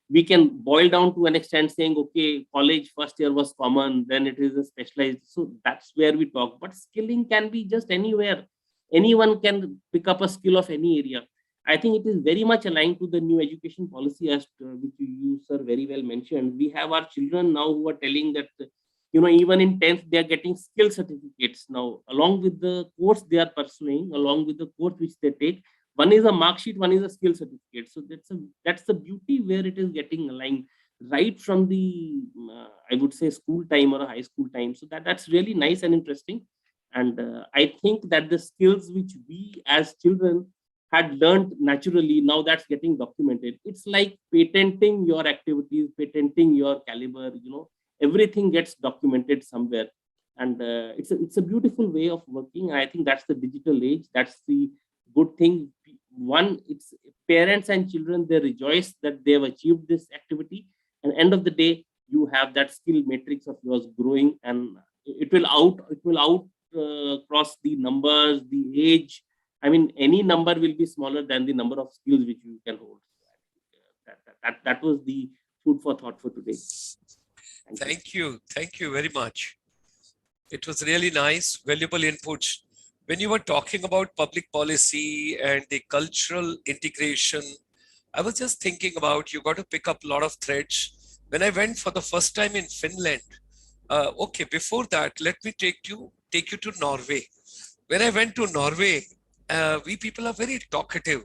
Speaker 4: we can boil down to an extent saying, okay, college first year was common, then it is a specialized. So that's where we talk. But skilling can be just anywhere. Anyone can pick up a skill of any area. I think it is very much aligned to the new education policy, as which you, sir, very well mentioned. We have our children now who are telling that, even in 10th, they are getting skill certificates now, along with the course they are pursuing, along with the course which they take. One is a mark sheet, one is a skill certificate. So that's the beauty where it is getting aligned right from the, I would say, school time or a high school time. So that's really nice and interesting. And I think that the skills which we as children had learned naturally, now that's getting documented. It's like patenting your activities, patenting your caliber, everything gets documented somewhere. And it's a beautiful way of working. I think that's the digital age. That's the good thing. One, it's parents and children, they rejoice that they have achieved this activity. And end of the day, you have that skill matrix of yours growing, and it will out cross the numbers, the age. I mean, any number will be smaller than the number of skills which you can hold. That was the food for thought for today.
Speaker 1: Thank you. Thank you very much. It was really nice, valuable inputs. When you were talking about public policy and the cultural integration, I was just thinking about, you got to pick up a lot of threads. When I went for the first time in Finland, okay, before that, let me take you to Norway. When I went to Norway, we people are very talkative,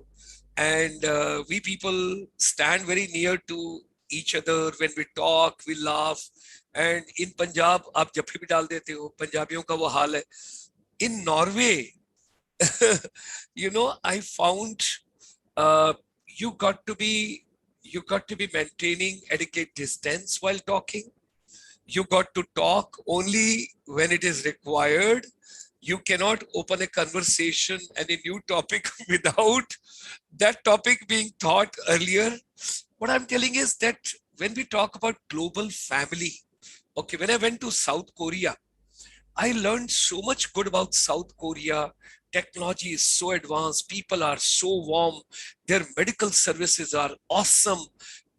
Speaker 1: and we people stand very near to each other. When we talk, we laugh. And in Punjab, आप जब भी डाल देते हो, पंजाबियों का वो हाल है. In Norway, I found you got to be maintaining adequate distance while talking. You got to talk only when it is required. You cannot open a conversation and a new topic without that topic being taught earlier. What I'm telling is that when we talk about global family, okay, when I went to South Korea, I learned so much good about South Korea. Technology is so advanced. People are so warm. Their medical services are awesome.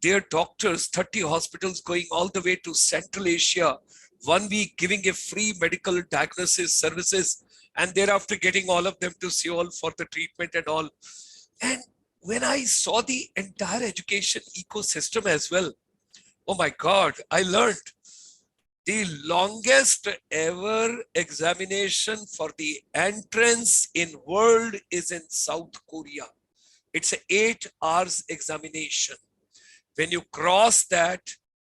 Speaker 1: Their doctors, 30 hospitals going all the way to Central Asia, 1 week giving a free medical diagnosis services, and thereafter getting all of them to Seoul for the treatment and all. And when I saw the entire education ecosystem as well, oh my God, I learned the longest ever examination for the entrance in world is in South Korea. It's an 8 hours examination. When you cross that,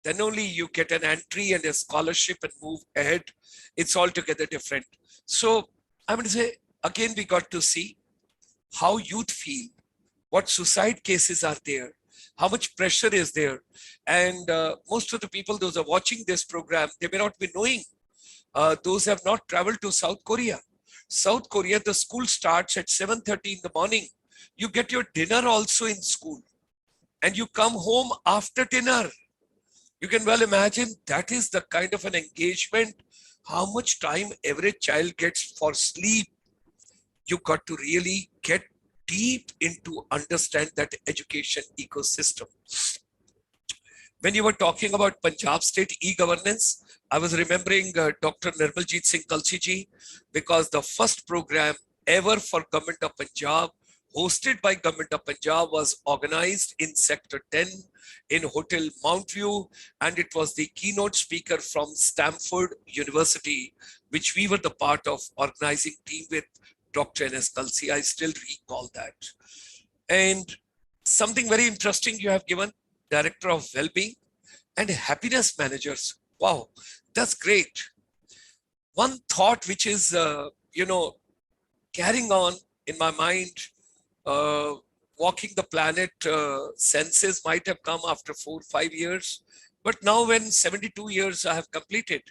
Speaker 1: then only you get an entry and a scholarship and move ahead. It's altogether different. So I'm going to say, again, we got to see how youth feel, what suicide cases are there, how much pressure is there. And most of the people, those are watching this program, they may not be knowing. Those have not traveled to South Korea. South Korea, the school starts at 7:30 in the morning. You get your dinner also in school. And you come home after dinner. You can well imagine that is the kind of an engagement, how much time every child gets for sleep. You got to really get deep into understand that education ecosystem. When you were talking about Punjab State e-governance, I was remembering Dr. Nirmaljeet Singh Kalsi ji, because the first program ever for Government of Punjab, hosted by Government of Punjab, was organized in Sector 10 in Hotel Mount View, and it was the keynote speaker from Stanford University, which we were the part of organizing team with Dr. N.S. Kalsi. I still recall that. And something very interesting you have given, Director of Wellbeing and Happiness Managers. Wow, that's great. One thought which is, carrying on in my mind, walking the planet senses might have come after 4 or 5 years. But now when 72 years I have completed,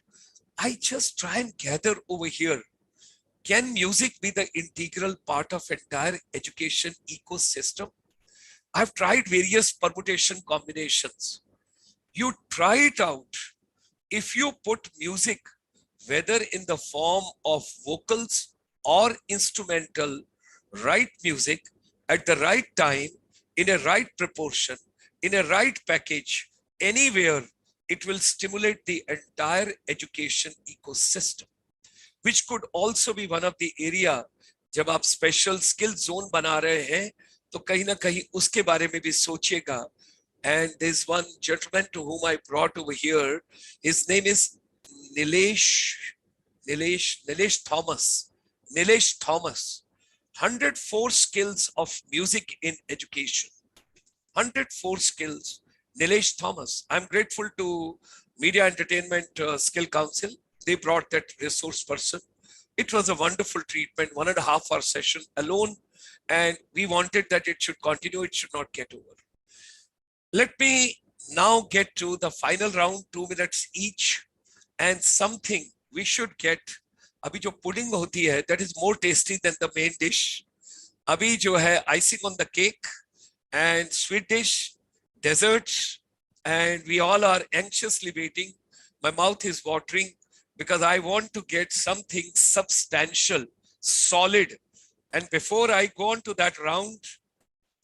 Speaker 1: I just try and gather over here. Can music be the integral part of entire education ecosystem? I've tried various permutation combinations. You try it out. If you put music, whether in the form of vocals or instrumental, right music at the right time, in a right proportion, in a right package, anywhere, it will stimulate the entire education ecosystem, which could also be one of the area. जब आप special skill zone बना रहे हैं तो कहीं ना कहीं उसके बारे में भी सोचिएगा. And there's one gentleman to whom I brought over here. His name is Nilesh Thomas. Nilesh Thomas. 104 skills of music in education. 104 skills. Nilesh Thomas. I'm grateful to Media Entertainment Skill Council. They brought that resource person. It was a wonderful treatment, 1.5 hour session alone. And we wanted that it should continue. It should not get over. Let me now get to the final round, 2 minutes each, and something we should get. Abhi jo pudding hoti hai, that is more tasty than the main dish. Abhi jo hai icing on the cake and sweet dish, desserts, and we all are anxiously waiting. My mouth is watering because I want to get something substantial, solid. And before I go on to that round,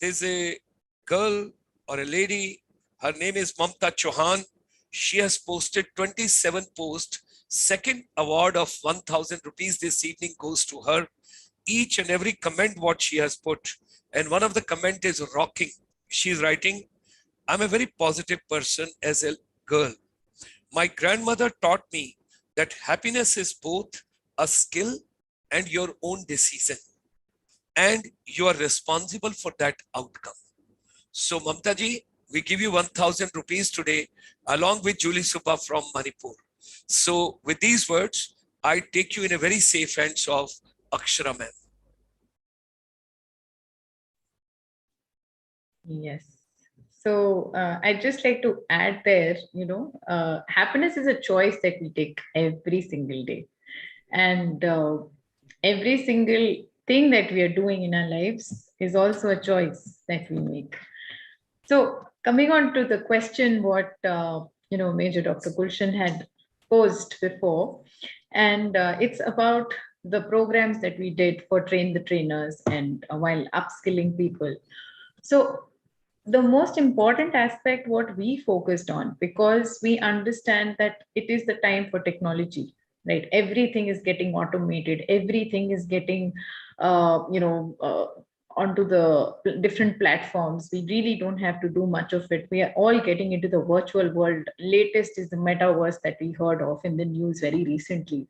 Speaker 1: there's a girl or a lady, her name is Mamta Chauhan. She has posted 27 posts. Second award of 1,000 rupees this evening goes to her. Each and every comment what she has put. And one of the comment is rocking. She's writing, I'm a very positive person as a girl. My grandmother taught me that happiness is both a skill and your own decision. And you are responsible for that outcome. So Mamta ji, we give you 1,000 rupees today, along with Julie Subba from Manipur. So with these words, I take you in a very safe hands of Akshara ma'am.
Speaker 2: Yes. So I'd just like to add there, happiness is a choice that we take every single day. And every single thing that we are doing in our lives is also a choice that we make. So coming on to the question, what, Major Dr. Gulshan had posed before, and it's about the programs that we did for Train the Trainers and while upskilling people. So the most important aspect, what we focused on, because we understand that it is the time for technology, right? Everything is getting automated. Everything is getting, onto the different platforms. We really don't have to do much of it. We are all getting into the virtual world. Latest is the metaverse that we heard of in the news very recently.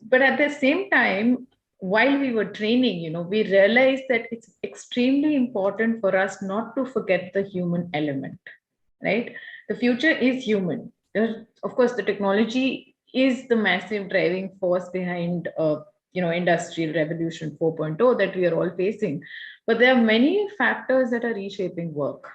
Speaker 2: But at the same time, while we were training, we realized that it's extremely important for us not to forget the human element, right? The future is human. Of course, the technology is the massive driving force behind, industrial revolution 4.0 that we are all facing. But there are many factors that are reshaping work.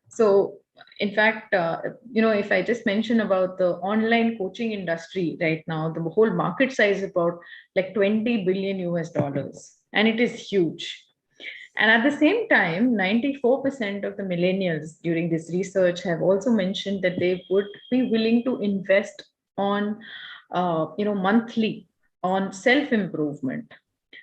Speaker 2: So in fact, if I just mention about the online coaching industry right now, the whole market size is about like 20 billion US dollars, and it is huge. And at the same time, 94% of the millennials during this research have also mentioned that they would be willing to invest on, monthly on self-improvement.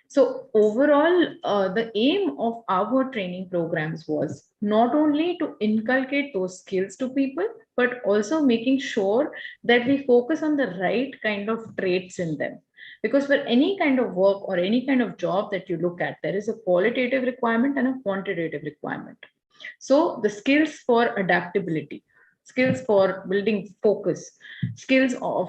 Speaker 2: So overall, the aim of our training programs was not only to inculcate those skills to people, but also making sure that we focus on the right kind of traits in them. Because for any kind of work or any kind of job that you look at, there is a qualitative requirement and a quantitative requirement. So the skills for adaptability, skills for building focus, skills of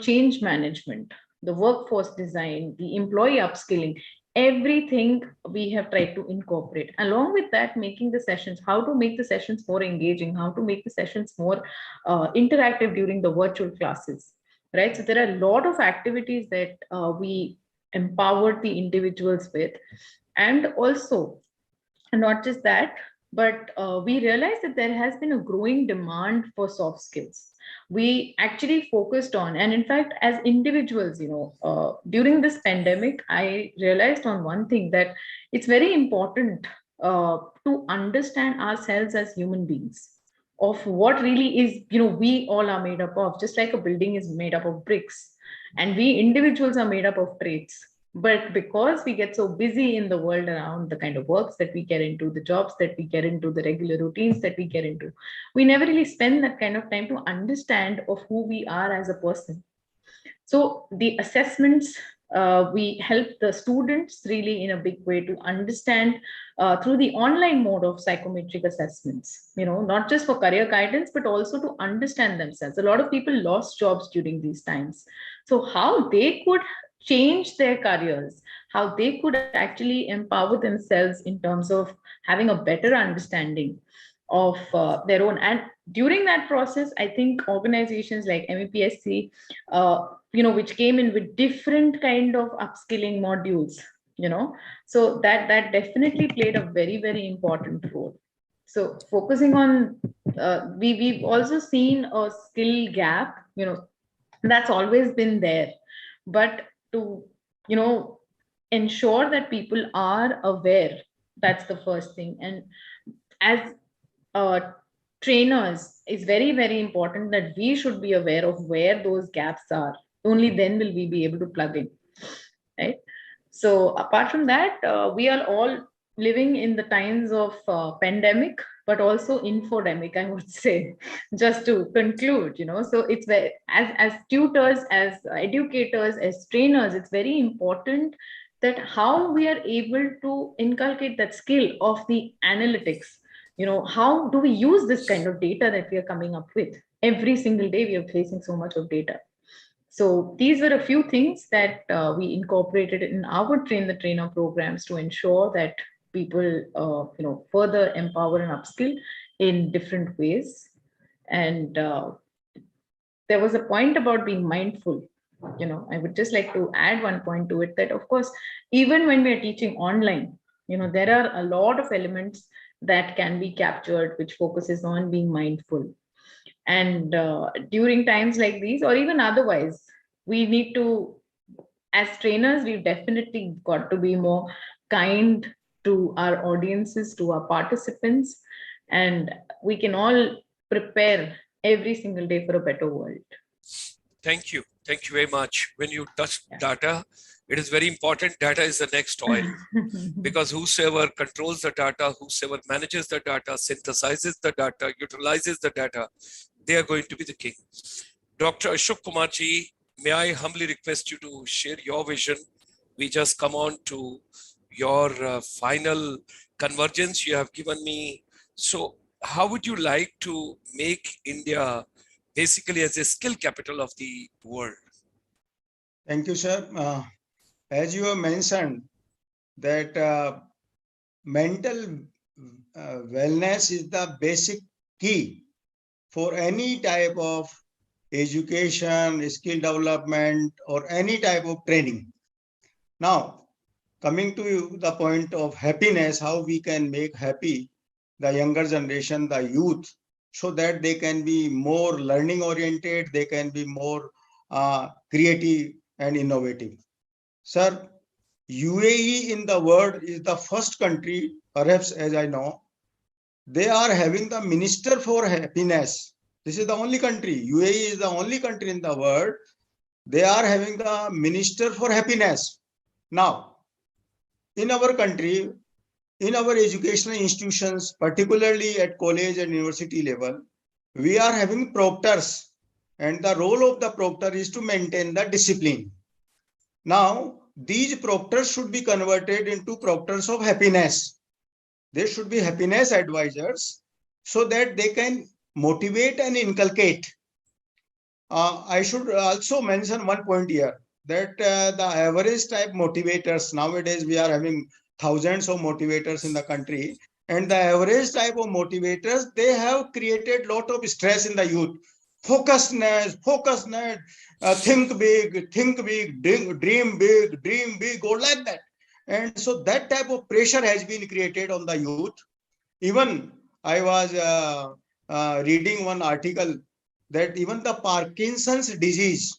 Speaker 2: change management, the workforce design, the employee upskilling, everything we have tried to incorporate. Along with that, making the sessions, how to make the sessions more engaging, how to make the sessions more interactive during the virtual classes, right? So there are a lot of activities that we empowered the individuals with. And also, and not just that, but we realized that there has been a growing demand for soft skills. We actually focused on, and in fact, as individuals, during this pandemic, I realized on one thing, that it's very important to understand ourselves as human beings, of what really is, we all are made up of, just like a building is made up of bricks, and we individuals are made up of traits. But because we get so busy in the world around, the kind of works that we get into, the jobs that we get into, the regular routines that we get into, we never really spend that kind of time to understand of who we are as a person. So the assessments, we help the students really in a big way to understand through the online mode of psychometric assessments, not just for career guidance, but also to understand themselves. A lot of people lost jobs during these times. So how they could change their careers, how they could actually empower themselves in terms of having a better understanding of their own. And during that process, I think organizations like MEPSC, which came in with different kind of upskilling modules, so that definitely played a very, very important role. So focusing on, we've also seen a skill gap, that's always been there. But to, ensure that people are aware, that's the first thing. And as uh, trainers, it's very, very important that we should be aware of where those gaps are. Only then will we be able to plug in, right? So apart from that, we are all living in the times of pandemic, but also infodemic, I would say, just to conclude, so it's very, as tutors, as educators, as trainers, it's very important that how we are able to inculcate that skill of the analytics. How do we use this kind of data that we are coming up with? Every single day we are facing so much of data. So these were a few things that we incorporated in our train the trainer programs to ensure that people further empower and upskill in different ways. And there was a point about being mindful. I would just like to add one point to it, that of course, even when we are teaching online, there are a lot of elements that can be captured which focuses on being mindful. And during times like these, or even otherwise, we need to, as trainers, we've definitely got to be more kind to our audiences, to our participants, and we can all prepare every single day for a better world.
Speaker 1: Thank you. Thank you very much. When you touch
Speaker 2: Yeah.
Speaker 1: data, it is very important. Data is the next oil, because whosoever controls the data, whosoever manages the data, synthesizes the data, utilizes the data, they are going to be the king. Dr. Ashok Kumar ji, may I humbly request you to share your vision? We just come on to your final convergence you have given me. So how would you like to make India basically as a skill capital of the world?
Speaker 3: Thank you, sir. As you have mentioned, that mental wellness is the basic key for any type of education, skill development, or any type of training. Now, coming to the point of happiness, how we can make happy the younger generation, the youth, so that they can be more learning oriented, they can be more creative and innovative. Sir, UAE in the world is the first country, perhaps as I know, they are having the Minister for Happiness. This is the only country. UAE is the only country in the world. They are having the Minister for Happiness. Now, in our country, in our educational institutions, particularly at college and university level, we are having proctors, and the role of the proctor is to maintain the discipline. Now, these proctors should be converted into proctors of happiness. They should be happiness advisors so that they can motivate and inculcate. I should also mention one point here that the average type motivators, nowadays we are having thousands of motivators in the country, and the average type of motivators, they have created lot of stress in the youth. Focusness, think big, dream big, or like that. And so that type of pressure has been created on the youth. Even I was reading one article that even the Parkinson's disease,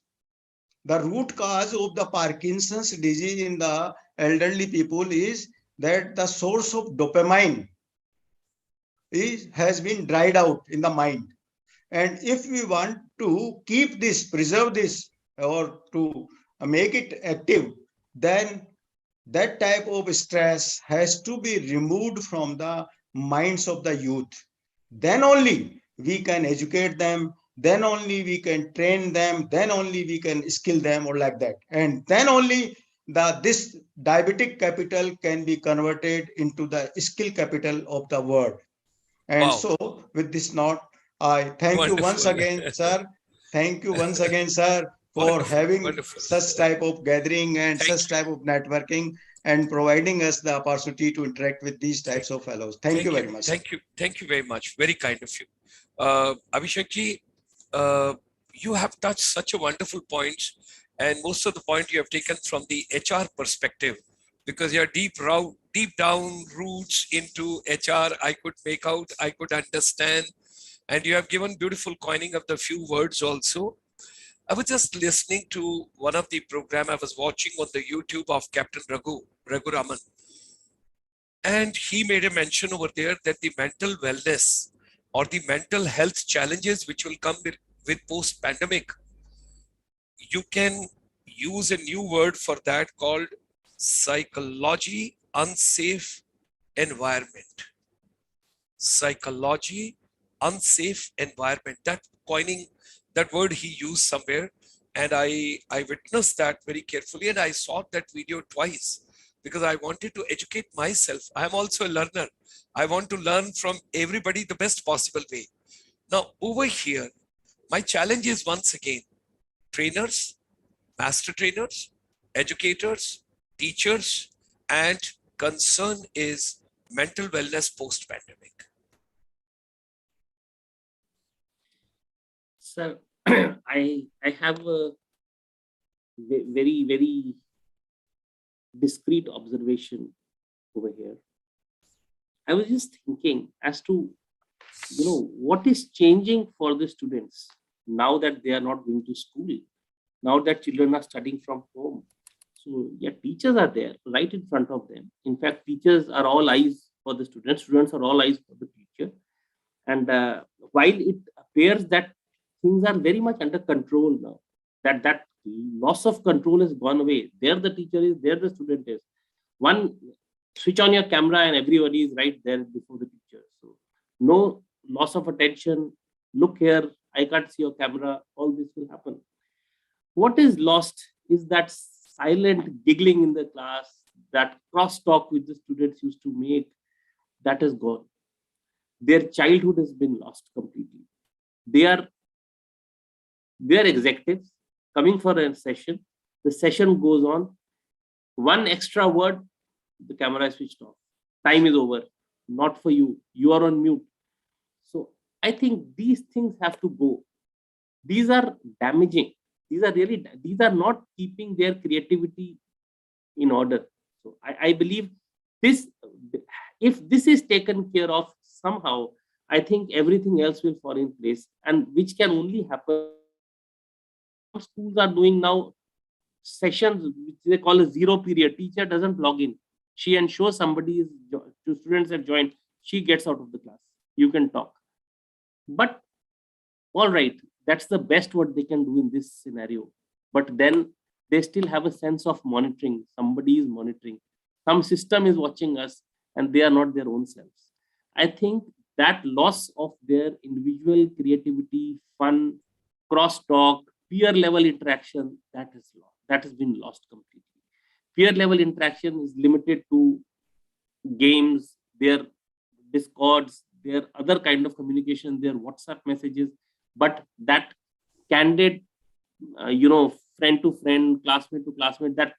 Speaker 3: the root cause of the Parkinson's disease in the elderly people is that the source of dopamine has been dried out in the mind. And if we want to keep this, preserve this, or to make it active, then that type of stress has to be removed from the minds of the youth. Then only we can educate them, then only we can train them, then only we can skill them, or like that. And then only this diabetic capital can be converted into the skill capital of the world. And
Speaker 1: Wow,
Speaker 3: so with this note, I thank you once
Speaker 1: wonderful,
Speaker 3: again, sir. Thank you once again, sir, for
Speaker 1: wonderful,
Speaker 3: having
Speaker 1: wonderful.
Speaker 3: such type of gathering and
Speaker 1: Thank
Speaker 3: such
Speaker 1: you,
Speaker 3: type of networking and providing us the opportunity to interact with these
Speaker 1: thank
Speaker 3: types
Speaker 1: you,
Speaker 3: of fellows. Thank you
Speaker 1: thank you,
Speaker 3: very much, sir.
Speaker 1: thank you, thank you very much. Very kind of you. Abhishek ji, you have touched such a wonderful points, and most of the point you have taken from the HR perspective, because your deep down roots into HR, I could make out, I could understand, and you have given beautiful coining of the few words also. I was just listening to one of the program I was watching on the YouTube of Captain Raghu Raman, and he made a mention over there that the mental wellness or the mental health challenges which will come with post-pandemic, you can use a new word for that called psychology unsafe environment. Psychology unsafe environment. That coining, that word he used somewhere, and I witnessed that very carefully, and I saw that video twice because I wanted to educate myself. I am also a learner. I want to learn from everybody the best possible way. Now over here, my challenge is once again, trainers, master trainers, educators, teachers, and concern is mental wellness post-pandemic.
Speaker 4: Sir, I have a very discrete observation over here. I was just thinking as to what is changing for the students now that they are not going to school, now that children are studying from home. So yeah, teachers are there right in front of them. In fact, teachers are all eyes for the students. Students are all eyes for the teacher. And while it appears that things are very much under control now, that loss of control has gone away. There the teacher is, there the student is. One switch on your camera and everybody is right there before the teacher. So no loss of attention. Look here, I can't see your camera. All this will happen. What is lost is that silent giggling in the class, that cross talk which the students used to make, that is gone. Their childhood has been lost completely. They are executives coming for a session. The session goes on. One extra word, the camera is switched off. Time is over. Not for you. You are on mute. So I think these things have to go. These are damaging. These are not keeping their creativity in order. So I believe this, if this is taken care of somehow, I think everything else will fall in place, and which can only happen. Schools are doing now sessions which they call a zero period. Teacher doesn't log in. She ensures somebody is students have joined. She gets out of the class. You can talk. But all right, that's the best what they can do in this scenario. But then they still have a sense of monitoring. Somebody is monitoring. Some system is watching us, and they are not their own selves. I think that loss of their individual creativity, fun, cross-talk, peer level interaction, that is lost. That has been lost completely. Peer level interaction is limited to games, their discords, their other kind of communication, their WhatsApp messages, but that candid, friend to friend, classmate to classmate, that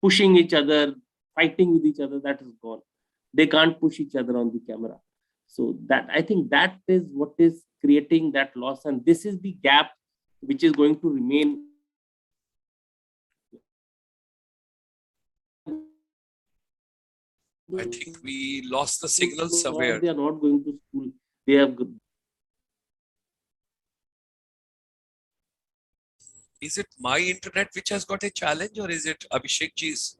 Speaker 4: pushing each other, fighting with each other, that is gone. They can't push each other on the camera. So that, I think that is what is creating that loss, and this is the gap which is going to remain.
Speaker 1: I think we lost the signal somewhere.
Speaker 4: They are not going to school. They have.
Speaker 1: Is it my internet which has got a challenge, or is it Abhishek ji's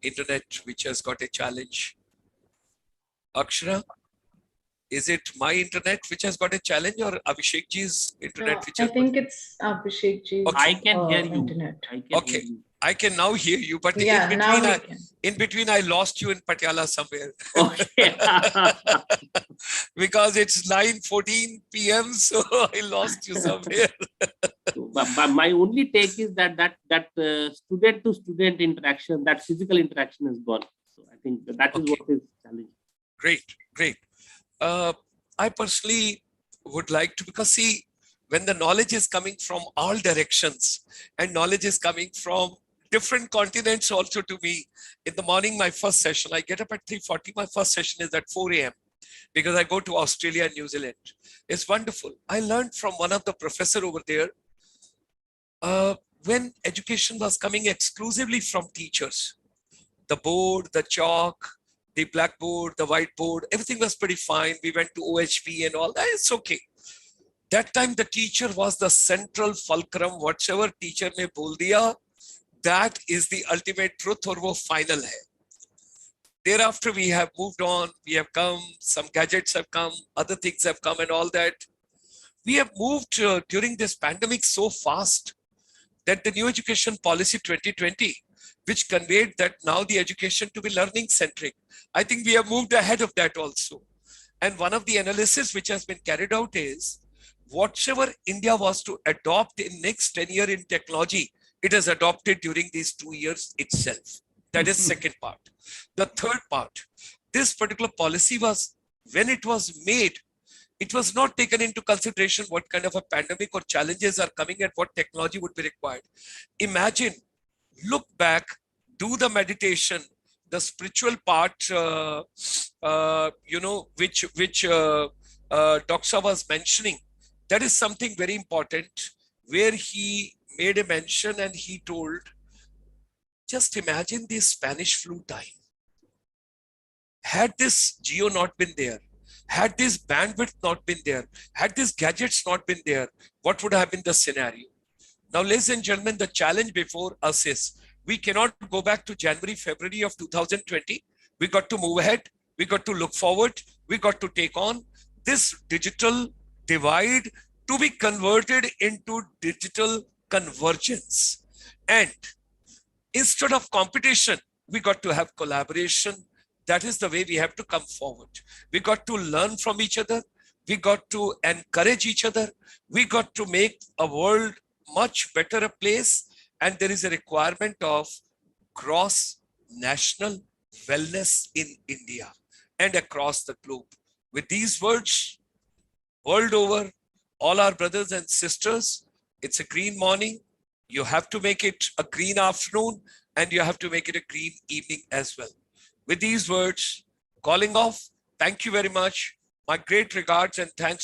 Speaker 1: internet which has got a challenge? Akshara, is it my internet which has got a challenge, or Abhishek ji's internet which
Speaker 2: I
Speaker 1: has
Speaker 2: think it's Abhishek ji's
Speaker 1: Okay.
Speaker 4: I can hear you.
Speaker 2: internet.
Speaker 4: I can
Speaker 1: Okay.
Speaker 4: hear you.
Speaker 1: I can now hear you, but
Speaker 2: Yeah, now we can.
Speaker 1: in between I lost you in Patiala somewhere.
Speaker 4: Okay.
Speaker 1: Because it's 9:14 p.m. So I lost you somewhere.
Speaker 4: So, but my only take is that student to student interaction, that physical interaction is gone. So I think that is
Speaker 1: Okay.
Speaker 4: what is challenging.
Speaker 1: Great. I personally would like to, because see, when the knowledge is coming from all directions and knowledge is coming from different continents also to me, in the morning, my first session, I get up at 3:40. My first session is at 4 a.m. because I go to Australia and New Zealand. It's wonderful. I learned from one of the professor over there, when education was coming exclusively from teachers, the board, the chalk, the blackboard, the whiteboard, everything was pretty fine. We went to OHP and all that. It's okay. That time the teacher was the central fulcrum. Whatever teacher ne bol diya, that is the ultimate truth, or wo final hai. Thereafter, we have moved on. We have come. Some gadgets have come. Other things have come, and all that. We have moved during this pandemic so fast that the new education policy 2020, which conveyed that now the education to be learning centric, I think we have moved ahead of that also. And one of the analysis which has been carried out is, whatever India was to adopt in next 10 years in technology, it has adopted during these 2 years itself. That is second part. The third part, this particular policy was, when it was made, it was not taken into consideration what kind of a pandemic or challenges are coming and what technology would be required. Imagine, look back, do the meditation, the spiritual part, which Doxa was mentioning. That is something very important, where he made a mention and he told, just imagine the Spanish flu time. Had this geo not been there, had this bandwidth not been there, had these gadgets not been there, what would have been the scenario? Now, ladies and gentlemen, the challenge before us is, we cannot go back to January, February of 2020. We got to move ahead. We got to look forward. We got to take on this digital divide to be converted into digital convergence. And instead of competition, we got to have collaboration. That is the way we have to come forward. We got to learn from each other. We got to encourage each other. We got to make a world much better a place. And there is a requirement of cross-national wellness in India and across the globe. With these words, world over, all our brothers and sisters, it's a green morning. You have to make it a green afternoon, and you have to make it a green evening as well. With these words, calling off, thank you very much. My great regards and thanks to